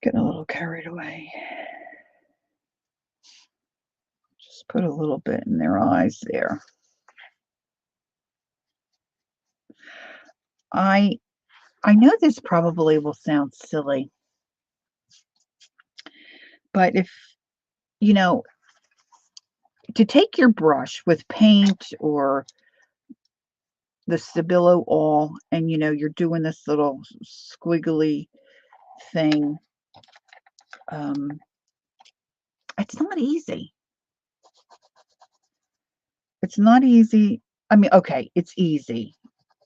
Getting a little carried away. Just put a little bit in their eyes there. I know this probably will sound silly, but if, to take your brush with paint or the Stabilo all, and, you're doing this little squiggly thing, it's not easy. It's not easy. I mean, okay, it's easy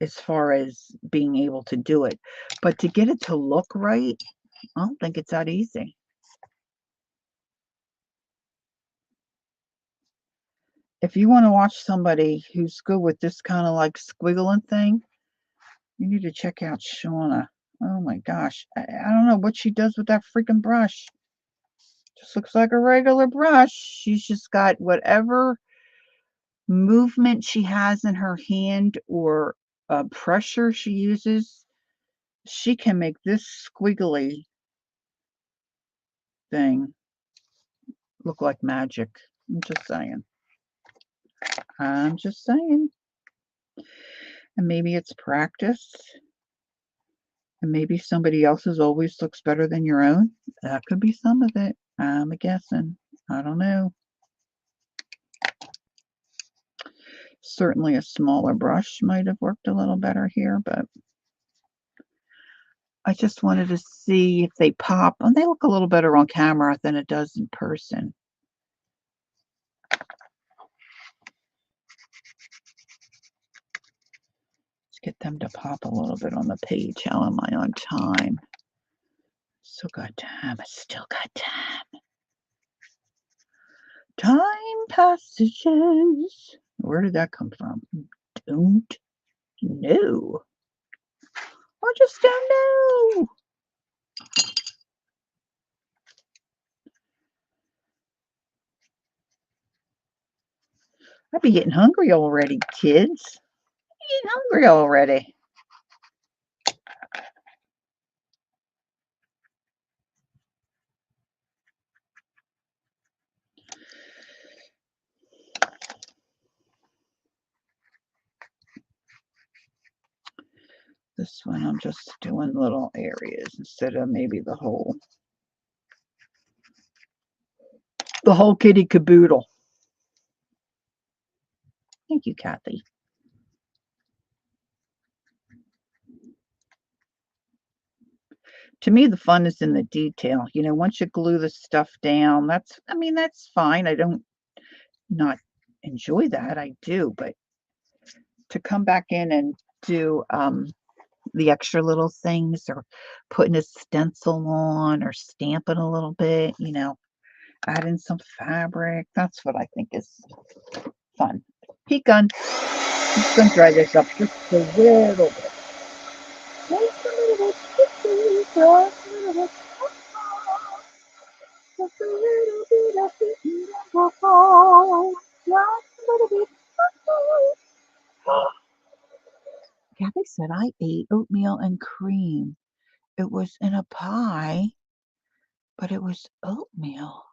as far as being able to do it, but to get it to look right, I don't think it's that easy. If you wanna watch somebody who's good with this kinda, like, squiggling thing, you need to check out Shauna. Oh my gosh. I don't know what she does with that freaking brush. Just looks like a regular brush. She's just got whatever movement she has in her hand or, pressure she uses, she can make this squiggly thing look like magic. I'm just saying. I'm just saying. And maybe it's practice, and maybe somebody else's always looks better than your own. That could be some of it. I'm a guessing. I don't know. Certainly a smaller brush might have worked a little better here, but I just wanted to see if they pop, and they look a little better on camera than it does in person. Let's get them to pop a little bit on the page. How am I on time? Still got time. I still got time. Time passages. Where did that come from? Don't know. I just don't know. I'd be getting hungry already, kids. Getting hungry already. This one I'm just doing little areas instead of maybe the whole kitty caboodle. Thank you, Kathy. To me, the fun is in the detail. You know, once you glue the stuff down, that's fine. I don't not enjoy that. I do, but to come back in and do the extra little things or putting a stencil on or stamping a little bit, add in some fabric. That's what I think is fun. Heat gun. I'm just going to dry this up just a little bit. Just a little bit. Just a little bit. Just a little bit of heat alcohol. Just a little bit. Kathy said I ate oatmeal and cream. It was in a pie, but it was oatmeal.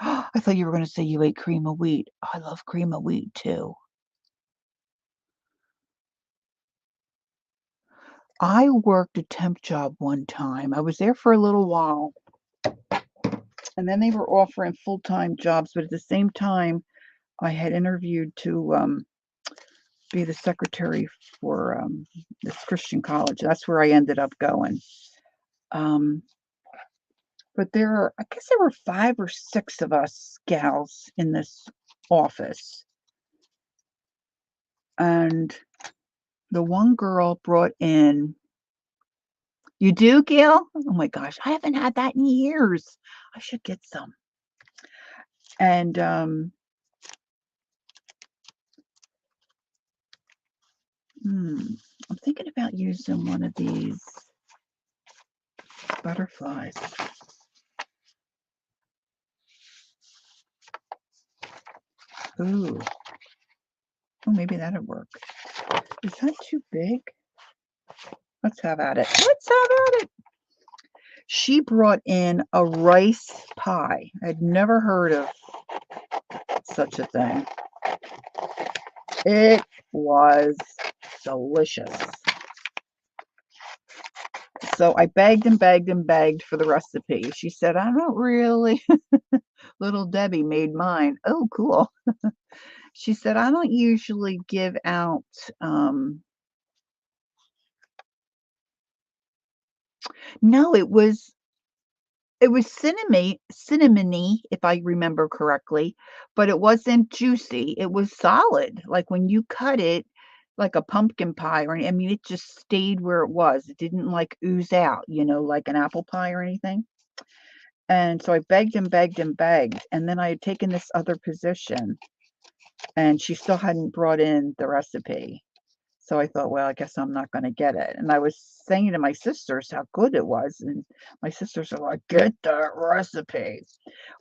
I thought you were going to say you ate cream of wheat. I love cream of wheat too. I worked a temp job one time. I was there for a little while, and then they were offering full-time jobs, but at the same time, I had interviewed to be the secretary for this Christian college. That's where I ended up going. But I guess there were 5 or 6 of us gals in this office. And the one girl brought in, you do, Gail? Oh my gosh, I haven't had that in years. I should get some. And I'm thinking about using one of these butterflies. Ooh. Oh, maybe that'd work. Is that too big? Let's have at it. Let's have at it. She brought in a rice pie. I'd never heard of such a thing. It was delicious. So I begged and begged and begged for the recipe. She said, I don't really. Little Debbie made mine. Oh, cool. She said, I don't usually give out no, it was cinnamony, if I remember correctly, but it wasn't juicy. It was solid. Like when you cut it, like a pumpkin pie or I mean, it just stayed where it was. It didn't like ooze out, you know, like an apple pie or anything. And so I begged and begged and begged. And then I had taken this other position and she still hadn't brought in the recipe. So I thought, well, I guess I'm not going to get it. And I was saying to my sisters how good it was. And my sisters are like, get that recipe.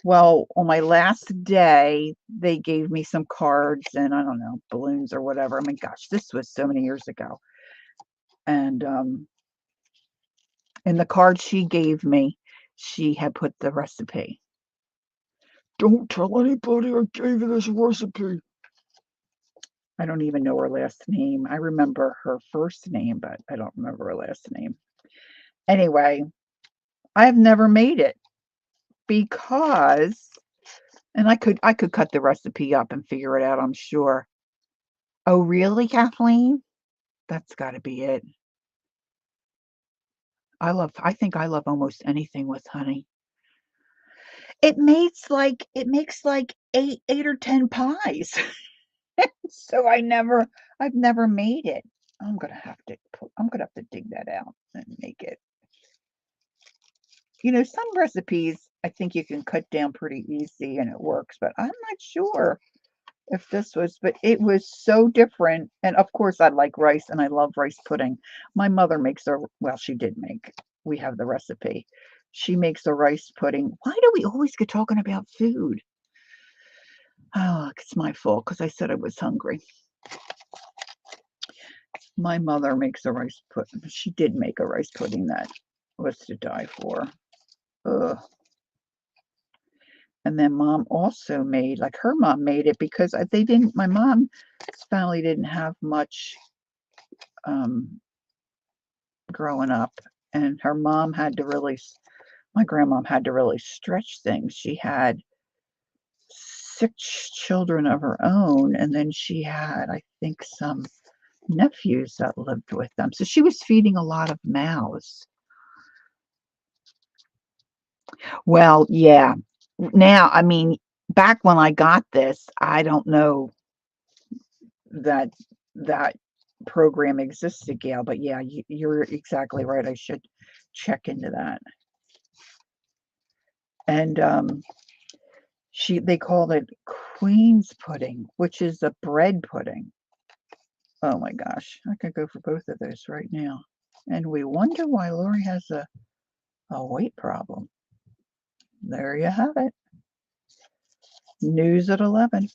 Well, on my last day, they gave me some cards and I don't know, balloons or whatever. I mean, gosh, this was so many years ago. And in the card she gave me, she had put the recipe. Don't tell anybody I gave you this recipe. I don't even know her last name. I remember her first name, but I don't remember her last name. Anyway, I've never made it because, and I could cut the recipe up and figure it out, I'm sure. Oh, really, Kathleen? That's got to be it. I think I love almost anything with honey. It makes like eight or 10 pies. So I've never made it. I'm gonna have to dig that out and make it. You know, some recipes I think you can cut down pretty easy and it works, but I'm not sure if this was, but it was so different. And of course I like rice and I love rice pudding. My mother makes she did make, we have the recipe. She makes a rice pudding. Why do we always get talking about food? Oh, it's my fault because I said I was hungry. My mother makes a rice pudding. She did make a rice pudding that was to die for. Ugh. And then mom also made, like her mom made it because my mom's family didn't have much growing up. And her mom had to really, my grandmom had to really stretch things. She had 6 children of her own. And then she had, I think, some nephews that lived with them. So she was feeding a lot of mouths. Well, yeah. Now, I mean, back when I got this, I don't know that that program existed, Gail, but yeah, you're exactly right. I should check into that. And they called it Queen's pudding, which is a bread pudding. Oh my gosh, I could go for both of those right now. And we wonder why Lori has a weight problem. There you have it. News at 11.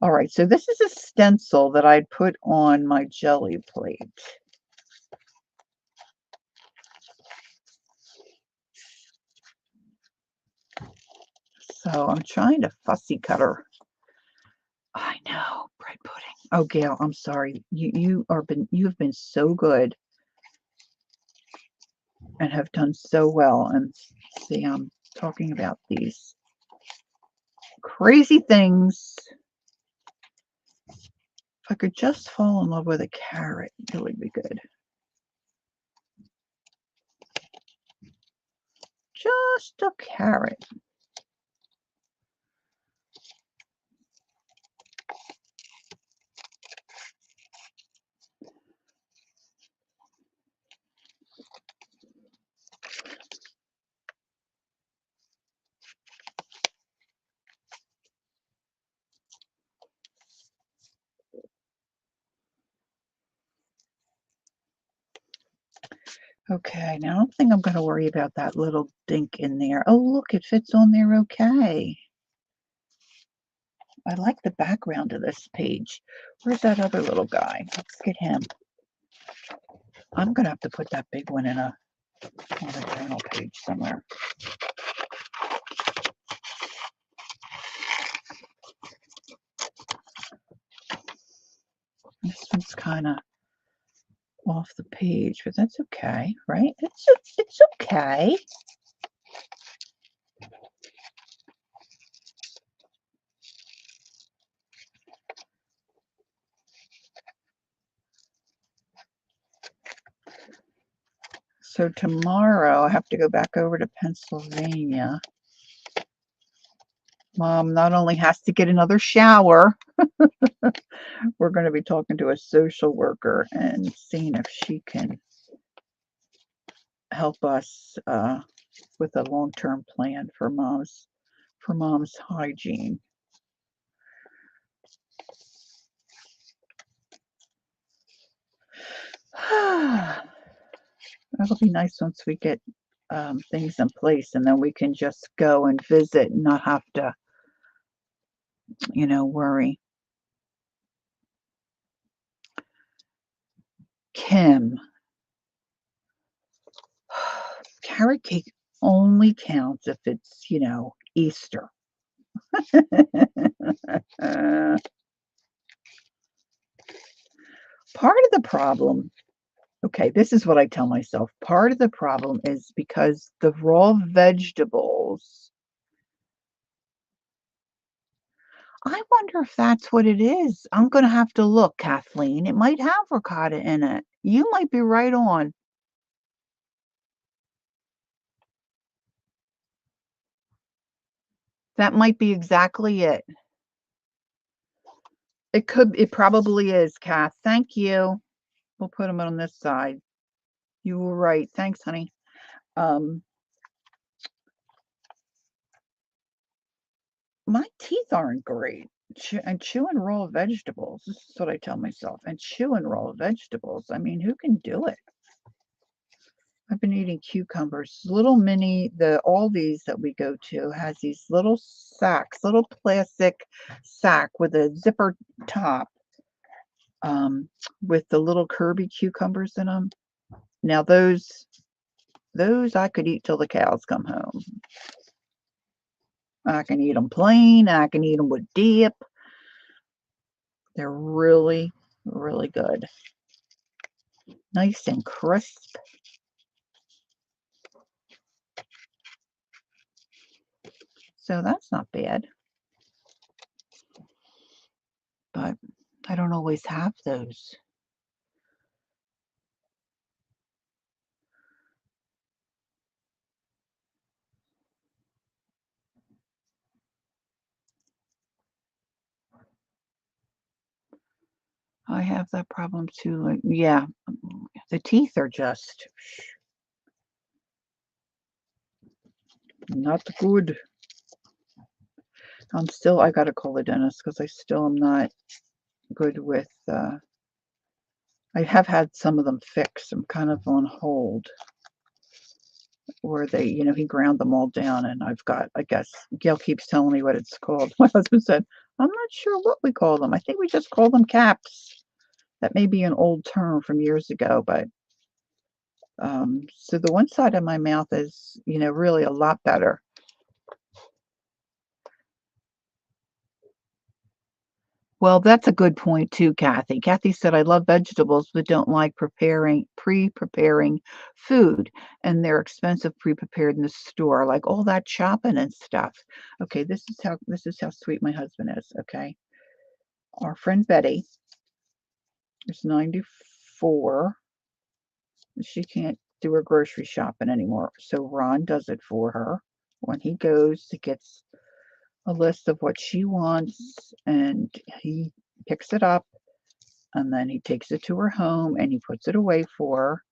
All right, so this is a stencil that I'd put on my jelly plate. So I'm trying to fussy cut her. I know, bread pudding. Oh, Gail, I'm sorry. You have been so good and have done so well. And see, I'm talking about these crazy things. If I could just fall in love with a carrot, it would be good. Just a carrot. Okay, now I don't think I'm going to worry about that little dink in there. Oh, look, it fits on there okay. I like the background of this page. Where's that other little guy? Let's get him. I'm going to have to put that big one on a journal page somewhere. This one's kind of off the page, but that's okay, right? It's okay. So tomorrow I have to go back over to Pennsylvania. Mom not only has to get another shower, We're going to be talking to a social worker and seeing if she can help us with a long-term plan for mom's hygiene. That'll be nice once we get things in place, and then we can just go and visit and not have to, worry. Kim, carrot cake only counts if it's, Easter. Uh, Part of the problem, okay, this is what I tell myself. Part of the problem is because the raw vegetables, I wonder if that's what it is. I'm going to have to look, Kathleen. It might have ricotta in it. You might be right on. That might be exactly it. It probably is, Kath. Thank you. We'll put them on this side. You were right. Thanks, honey. Um, my teeth aren't great. And chewing raw vegetables. This is what I tell myself. And chewing raw vegetables. I mean, who can do it? I've been eating cucumbers. Little mini, the Aldi's that we go to has these little sacks, little plastic sack with a zipper top, with the little Kirby cucumbers in them. Now those I could eat till the cows come home. I can eat them plain. I can eat them with dip. They're really, really good. Nice and crisp. So that's not bad. But I don't always have those. I have that problem too. Like, yeah, the teeth are just not good. I gotta call the dentist because I still am not good with, I have had some of them fixed. I'm kind of on hold where he ground them all down and I guess Gail keeps telling me what it's called. My husband said, I'm not sure what we call them. I think we just call them caps. That may be an old term from years ago, but so the one side of my mouth is, really a lot better. Well, that's a good point too, Kathy. Kathy said, I love vegetables, but don't like pre-preparing food. And they're expensive pre-prepared in the store, like all that chopping and stuff. Okay, this is how sweet my husband is, okay? Our friend Betty is 94. She can't do her grocery shopping anymore. So Ron does it for her. When he goes, he gets a list of what she wants and he picks it up and then he takes it to her home and he puts it away for her.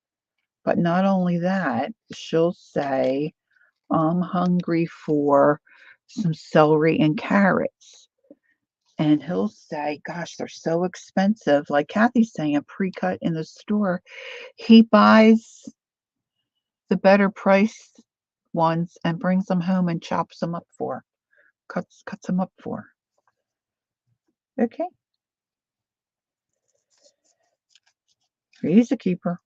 But not only that, she'll say, I'm hungry for some celery and carrots. And he'll say, gosh, they're so expensive. Like Kathy's saying, a pre-cut in the store. He buys the better price ones and brings them home and chops them up cuts them up for. Okay. He's a keeper.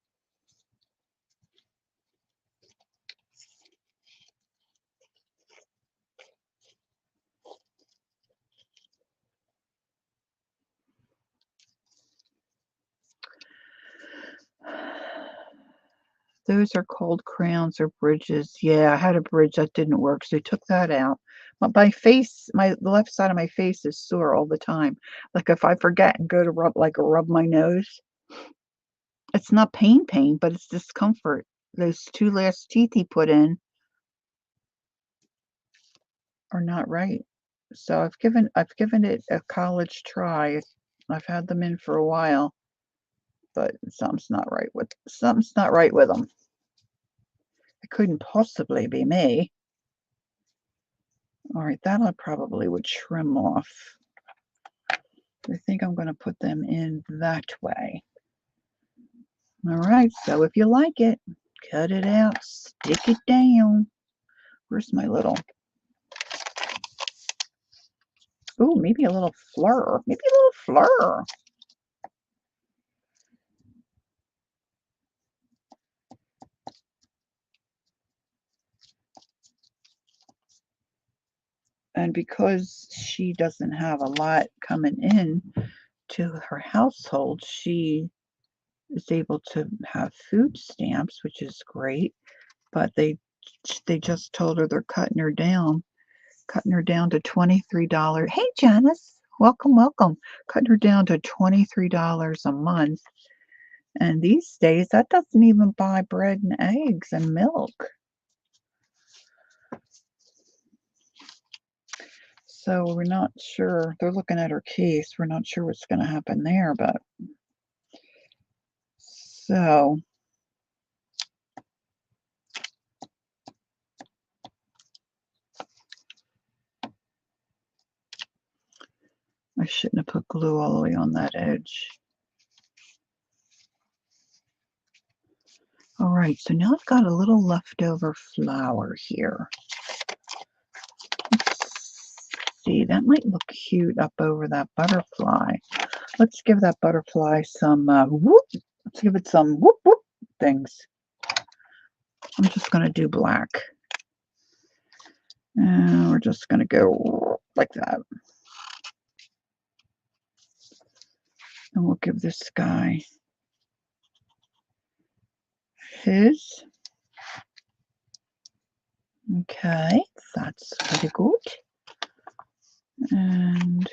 Those are called crowns or bridges. Yeah, I had a bridge that didn't work, so they took that out. But the left side of my face is sore all the time. Like if I forget and go to rub my nose, it's not pain, but it's discomfort. Those two last teeth he put in are not right. So I've given it a college try. I've had them in for a while, but something's not right with them. It couldn't possibly be me. All right, that I probably would trim off. I think I'm going to put them in that way. All right, so if you like it, cut it out, stick it down. Where's my little... Ooh, maybe a little fleur. Maybe a little fleur. And because she doesn't have a lot coming in to her household, she is able to have food stamps, which is great. But they just told her they're cutting her down to $23. Hey, Janice, welcome. Cutting her down to $23 a month. And these days, that doesn't even buy bread and eggs and milk. So we're not sure. They're looking at her case. We're not sure what's going to happen there, but so I shouldn't have put glue all the way on that edge. All right, so now I've got a little leftover flower here. Let's see, that might look cute up over that butterfly. Let's give that butterfly some whoop. Let's give it some whoop whoop things. I'm just going to do black. And we're just going to go like that. And we'll give this guy his. Okay, that's pretty good. And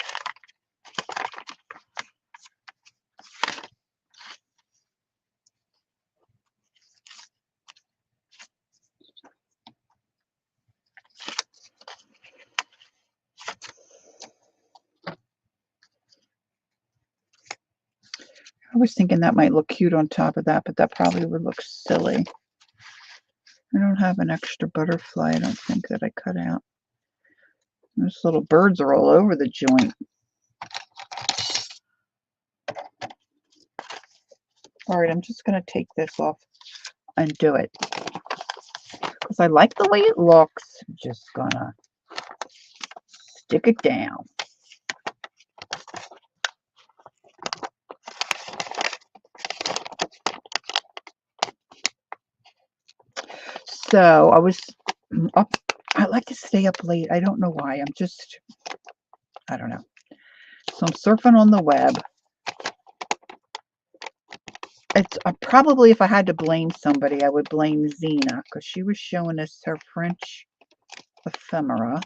I was thinking that might look cute on top of that, but that probably would look silly. I don't have an extra butterfly, I don't think, that I cut out. Those little birds are all over the joint. All right, I'm just going to take this off and do it. Because I like the way it looks. I'm just going to stick it down. So I was up. I like to stay up late. I don't know why. I don't know. So I'm surfing on the web. It's probably, if I had to blame somebody, I would blame Zena, because she was showing us her French ephemera.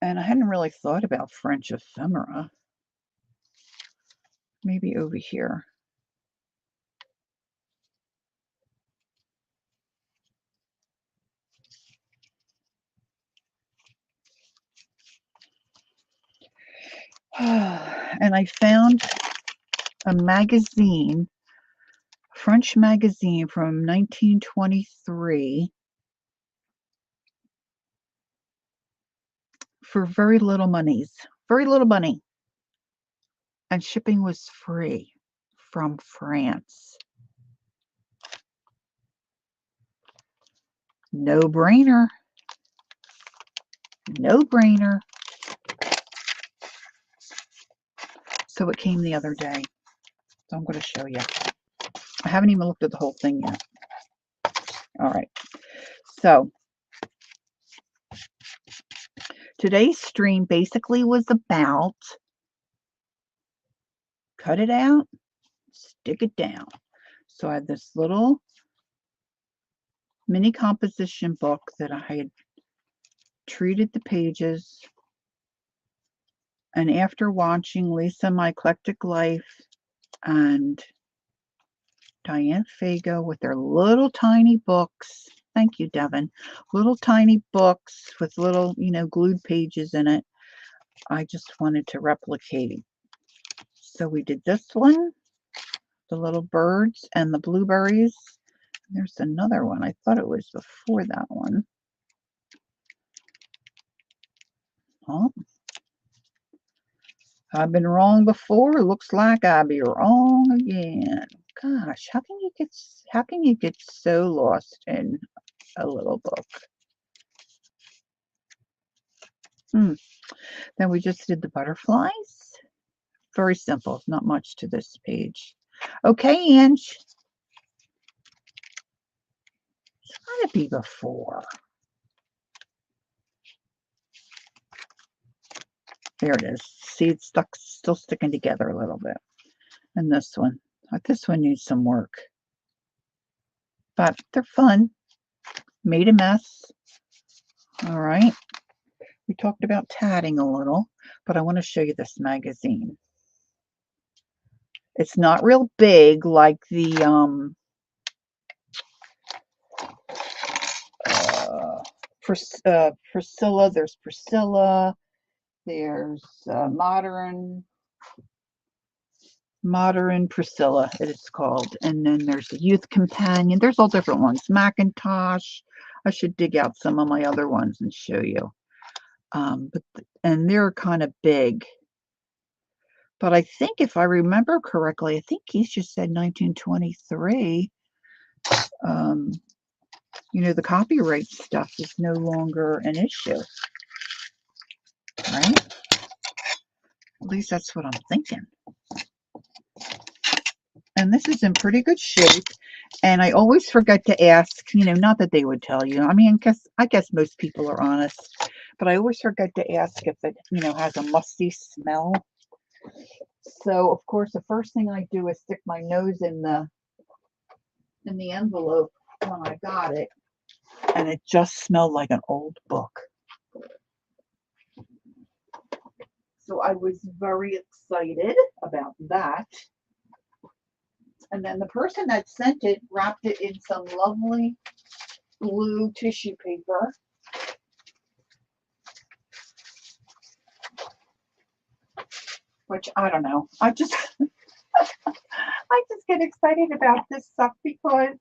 And I hadn't really thought about French ephemera. Maybe over here. And I found a magazine, French magazine from 1923, for very little money. And shipping was free from France. No brainer. No brainer. So it came the other day. So I'm going to show you. I haven't even looked at the whole thing yet. All right. So today's stream basically was about cut it out, stick it down. So I had this little mini composition book that I had treated the pages. And after watching Lisa My Eclectic Life and Diane Fago with their little tiny books, thank you, Devin, little tiny books with little, glued pages in it, I just wanted to replicate. So we did this one, the little birds and the blueberries. There's another one. I thought it was before that one. Oh, I've been wrong before. Looks like I'll be wrong again. Gosh, how can you get so lost in a little book? Then we just did the butterflies. Very simple. Not much to this page. Okay, Ange. It's gotta be before. There it is. See, it's still sticking together a little bit. And this one. This one needs some work. But they're fun. Made a mess. All right. We talked about tatting a little, but I want to show you this magazine. It's not real big like the Priscilla. There's Priscilla. There's Modern Priscilla, it is called. And then there's the Youth Companion. There's all different ones. Macintosh. I should dig out some of my other ones and show you. And they're kind of big. But I think if I remember correctly, I think he's just said 1923. The copyright stuff is no longer an issue. Right? At least that's what I'm thinking. And this is in pretty good shape. And I always forget to ask, not that they would tell you. I mean, I guess most people are honest. But I always forget to ask if it, has a musty smell. So, of course, the first thing I do is stick my nose in the envelope when I got it. And it just smelled like an old book. So I was very excited about that. And then the person that sent it wrapped it in some lovely blue tissue paper. Which I don't know. I just get excited about this stuff because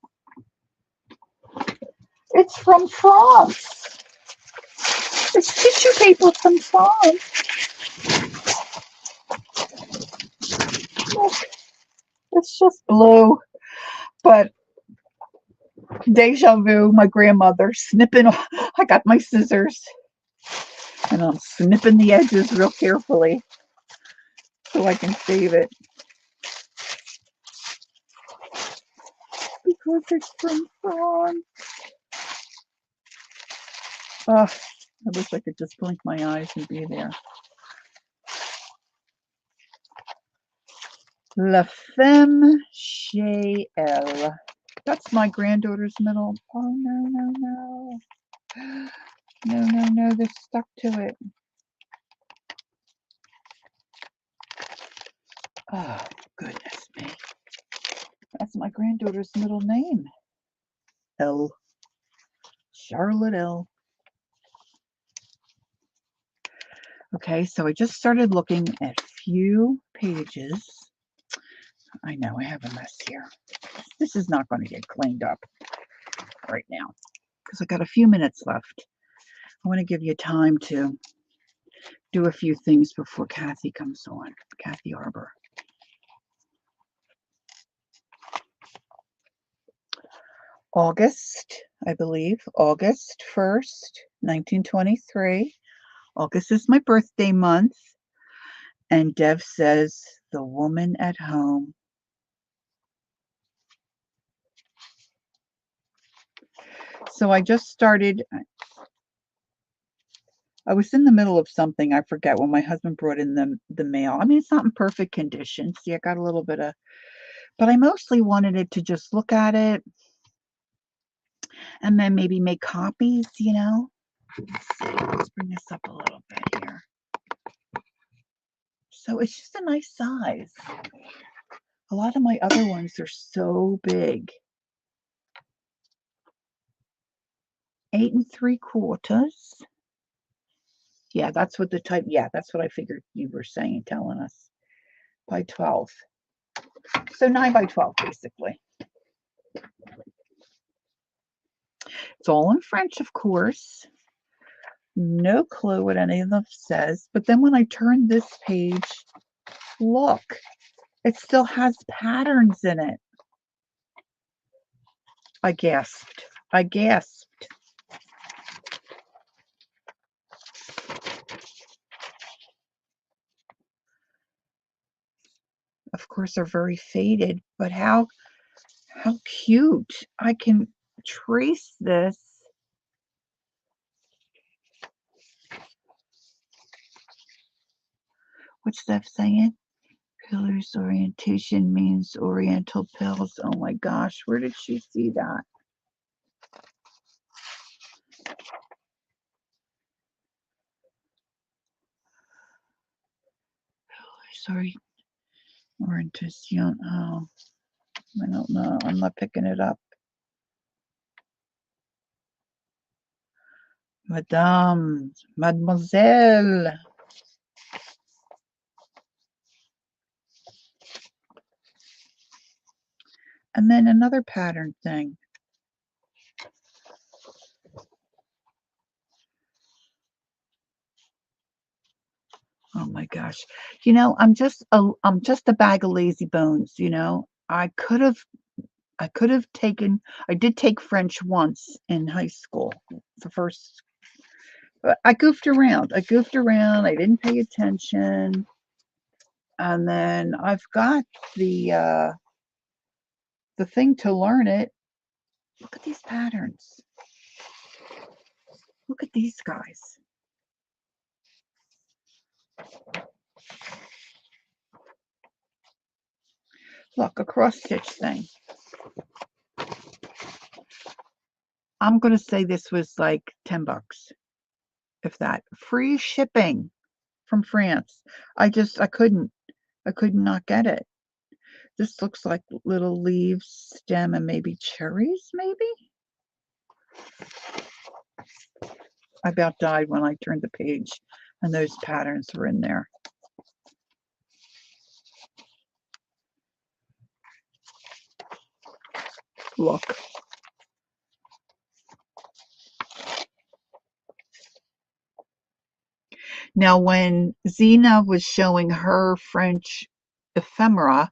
it's from France. It's tissue paper from France. Look, it's just blue. But deja vu, my grandmother snipping. I got my scissors and I'm snipping the edges real carefully so I can save it. Because it's from France. Oh, I wish I could just blink my eyes and be there. La Femme Chez Elle. That's my granddaughter's middle. Oh, no. No, they're stuck to it. Oh, goodness me. That's my granddaughter's middle name. Elle. Charlotte Elle. Okay, so I just started looking at a few pages. I know I have a mess here. This is not going to get cleaned up right now because I got a few minutes left. I want to give you time to do a few things before Kathy comes on. Kathy Arbor. August, I believe, August 1st, 1923. August is my birthday month. And Dev says, The Woman at Home. So I just started. I was in the middle of something. I forget when my husband brought in the mail. I mean, it's not in perfect condition. See, I got a little bit of, but I mostly wanted it to just look at it and then maybe make copies, Let's bring this up a little bit here. So it's just a nice size. A lot of my other ones are so big. 8 3/4. Yeah, that's what the type, yeah, that's what I figured you were saying, telling us. By 12. So 9 by 12, basically. It's all in French, of course. No clue what any of them says. But then when I turn this page, look, it still has patterns in it. I gasped. I gasped. Of course, they're very faded, but how cute. I can trace this. What's that saying? Pillar's orientation means oriental pills. Oh my gosh, where did she see that? Sorry, orientation. Oh, I don't know. I'm not picking it up. Madame, mademoiselle. And then another pattern thing. Oh my gosh. You know, I'm just a bag of lazy bones, you know. I did take French once in high school. The first But I goofed around. I didn't pay attention. And then I've got the thing to learn it. Look at these patterns. Look at these guys. Look, a cross stitch thing. I'm going to say this was like $10, if that. Free shipping from France. I could not get it. This looks like little leaves, stem, and maybe cherries, maybe? I about died when I turned the page and those patterns were in there. Look. Now, when Zena was showing her French ephemera,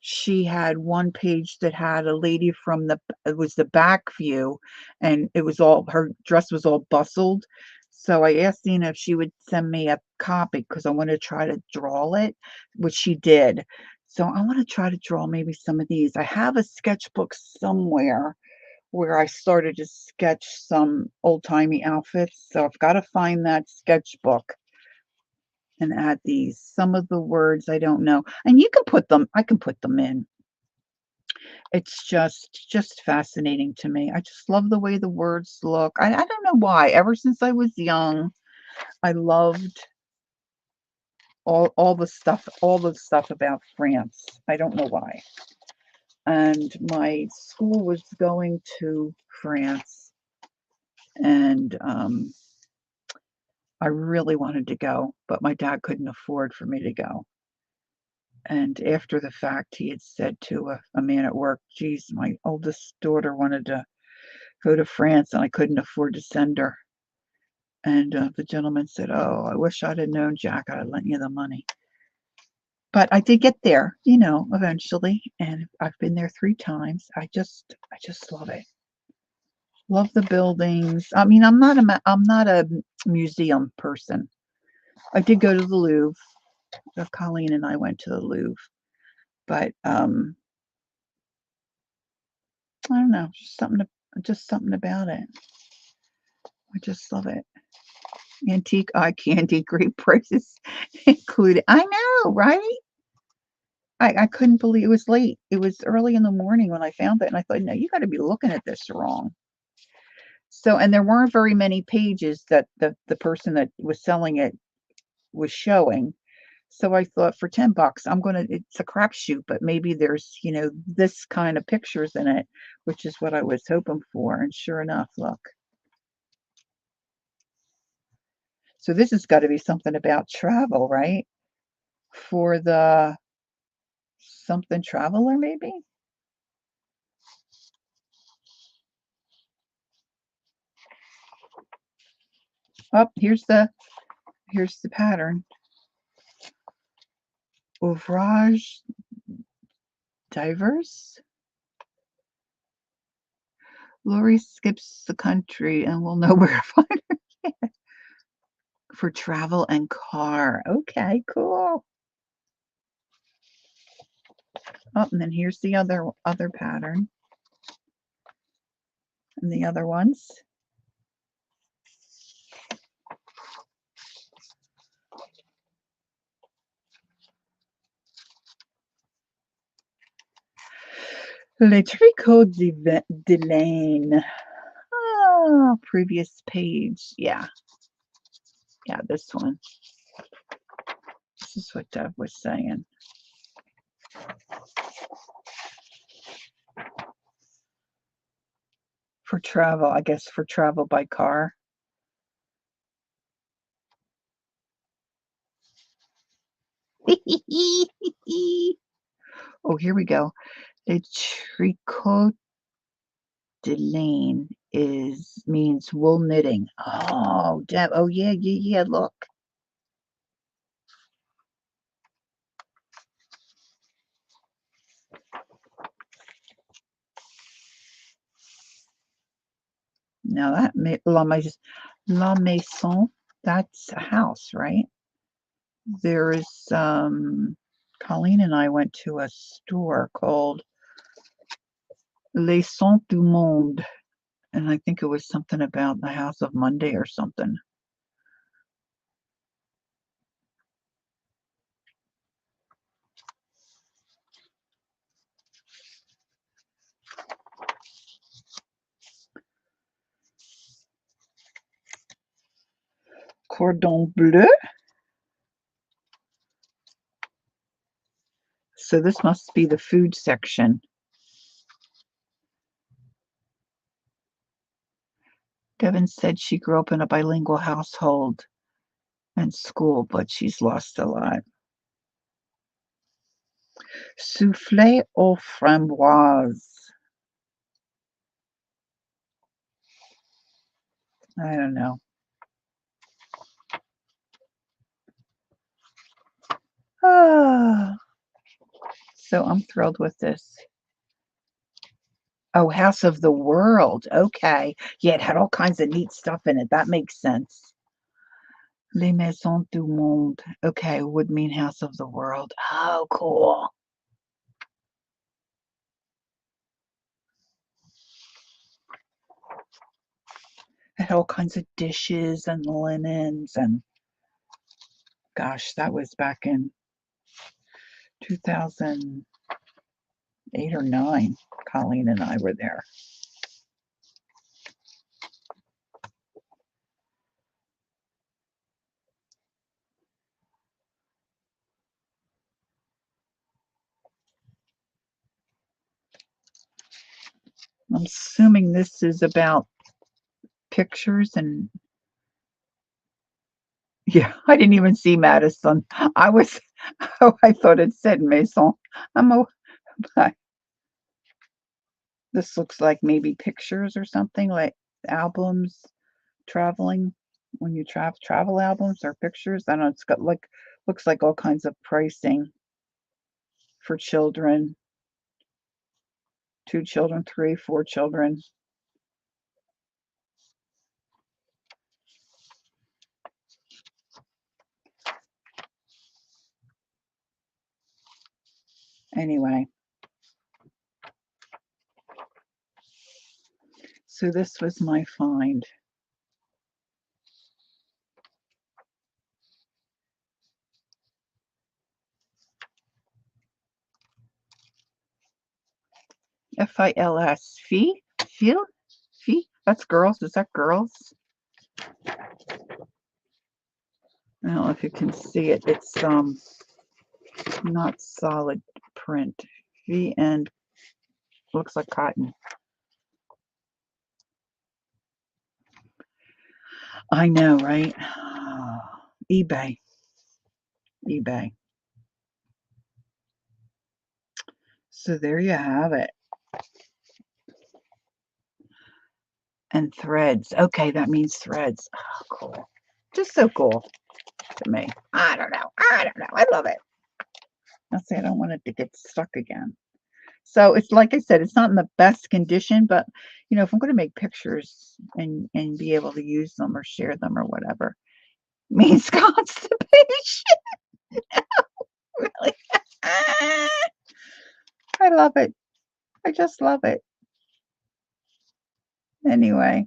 she had one page that had a lady from it was the back view, and it was all, her dress was all bustled. So I asked Zena if she would send me a copy because I want to try to draw it, which she did. So I want to try to draw maybe some of these. I have a sketchbook somewhere where I started to sketch some old-timey outfits. So I've got to find that sketchbook and add these. Some of the words I don't know. And you can put them, I can put them in. It's just fascinating to me. I just love the way the words look. I don't know why. Ever since I was young, I loved all the stuff about France. I don't know why. And my school was going to France, and I really wanted to go, but my dad couldn't afford for me to go. And after the fact, he had said to a man at work, geez, my oldest daughter wanted to go to France and I couldn't afford to send her. And the gentleman said, oh, I wish I'd have known, Jack. I'd have lent you the money. But I did get there, you know, eventually. And I've been there 3 times. I just love it. Love the buildings. I mean, I'm not a museum person. I did go to the Louvre. Colleen and I went to the Louvre. But I don't know, just something about it. I just love it. Antique eye candy, great prices included. I know, right? I couldn't believe it was late. It was early in the morning when I found it, and I thought, no, you got to be looking at this wrong. So, and there weren't very many pages that the person that was selling it was showing. So I thought, for $10, it's a crapshoot, but maybe there's, you know, this kind of pictures in it, which is what I was hoping for. And sure enough, look. So this has got to be something about travel, right? For the something traveler, maybe? Oh, here's the pattern. Ouvrage diverse. Lori skips the country and we'll know where to find her for travel and car. Okay, cool. Oh, and then here's the other pattern. And the other ones. Le Tricot d'Elaine. Oh, previous page. Yeah. Yeah, this one. This is what Deb was saying. For travel, I guess for travel by car. Oh, here we go. Le Tricot d'Elaine means wool knitting. Oh, Deb. Oh, yeah. Look. Now that La Maison, that's a house, right? There is Colleen and I went to a store called Les Sons du Monde, and I think it was something about the House of Monday or something. Cordon bleu. So this must be the food section. Devin said she grew up in a bilingual household and school, but she's lost a lot. Soufflé aux framboises. I don't know. So I'm thrilled with this. Oh, House of the World. Okay. Yeah, it had all kinds of neat stuff in it. That makes sense. Les Maisons du Monde. Okay, would mean House of the World. Oh, cool. It had all kinds of dishes and linens and gosh, that was back in 2008 or 9. Colleen and I were there. I'm assuming this is about pictures and yeah, I didn't even see Madison. I thought it said Maison. This looks like maybe pictures or something like albums, traveling when you travel albums or pictures. I don't know. It's got looks like all kinds of pricing for children, 2 children, 3, 4 children. Anyway, so this was my find. FILS. Feel? That's girls. Is that girls? I don't know if you can see it. It's not solid print. V and looks like cotton. I know, right? eBay. So there you have it. And Threads. Okay, that means Threads. Oh, cool. Just so cool to me. I don't know. I love it. I'll say I don't want it to get stuck again. So it's like I said, it's not in the best condition, but if I'm going to make pictures and be able to use them or share them or whatever, means constipation. Really. I love it. I just love it. Anyway,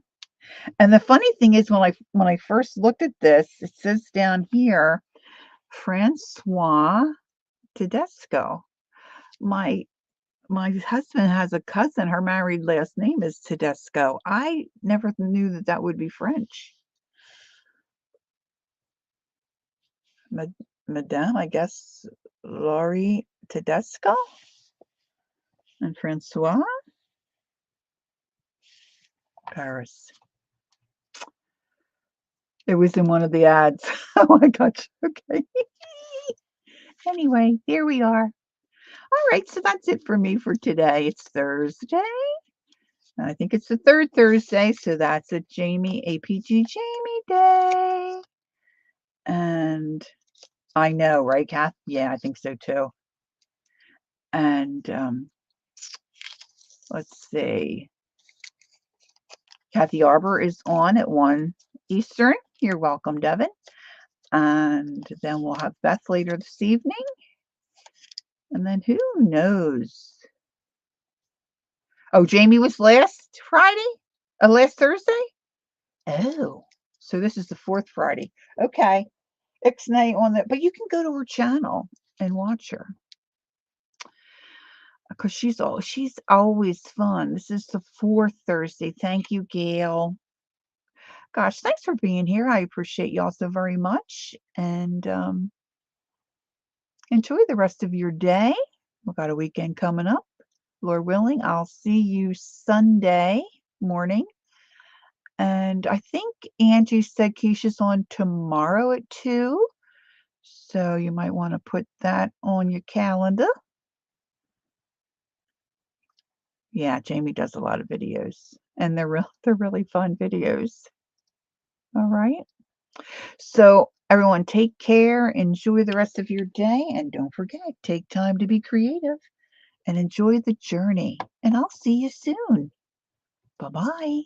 and the funny thing is when I first looked at this, it says down here, Francois Tedesco. My husband has a cousin, her married last name is Tedesco. I never knew that would be French. Madame, I guess, Laurie Tedesco and Francois Paris. It was in one of the ads. Oh my gosh. Okay. Anyway, here we are. All right, so that's it for me for today. It's Thursday. I think it's the third Thursday, so that's a Jamie APG Jamie day. And I know, right, Kath? Yeah, I think so too. And let's see. Kathy Arbor is on at 1 Eastern. You're welcome, Devin. And then we'll have Beth later this evening. And then who knows? Oh, Jamie was last Friday? Last Thursday? Oh, so this is the fourth Friday. Okay. Ixnay on that. But you can go to her channel and watch her. Because she's always fun. This is the fourth Thursday. Thank you, Gail. Gosh, thanks for being here. I appreciate y'all so very much. And enjoy the rest of your day. We've got a weekend coming up. Lord willing, I'll see you Sunday morning. And I think Angie said Keisha's on tomorrow at 2. So you might want to put that on your calendar. Yeah, Jamie does a lot of videos. And they're really fun videos. All right. So everyone take care, enjoy the rest of your day, and don't forget, take time to be creative and enjoy the journey. And I'll see you soon. Bye-bye.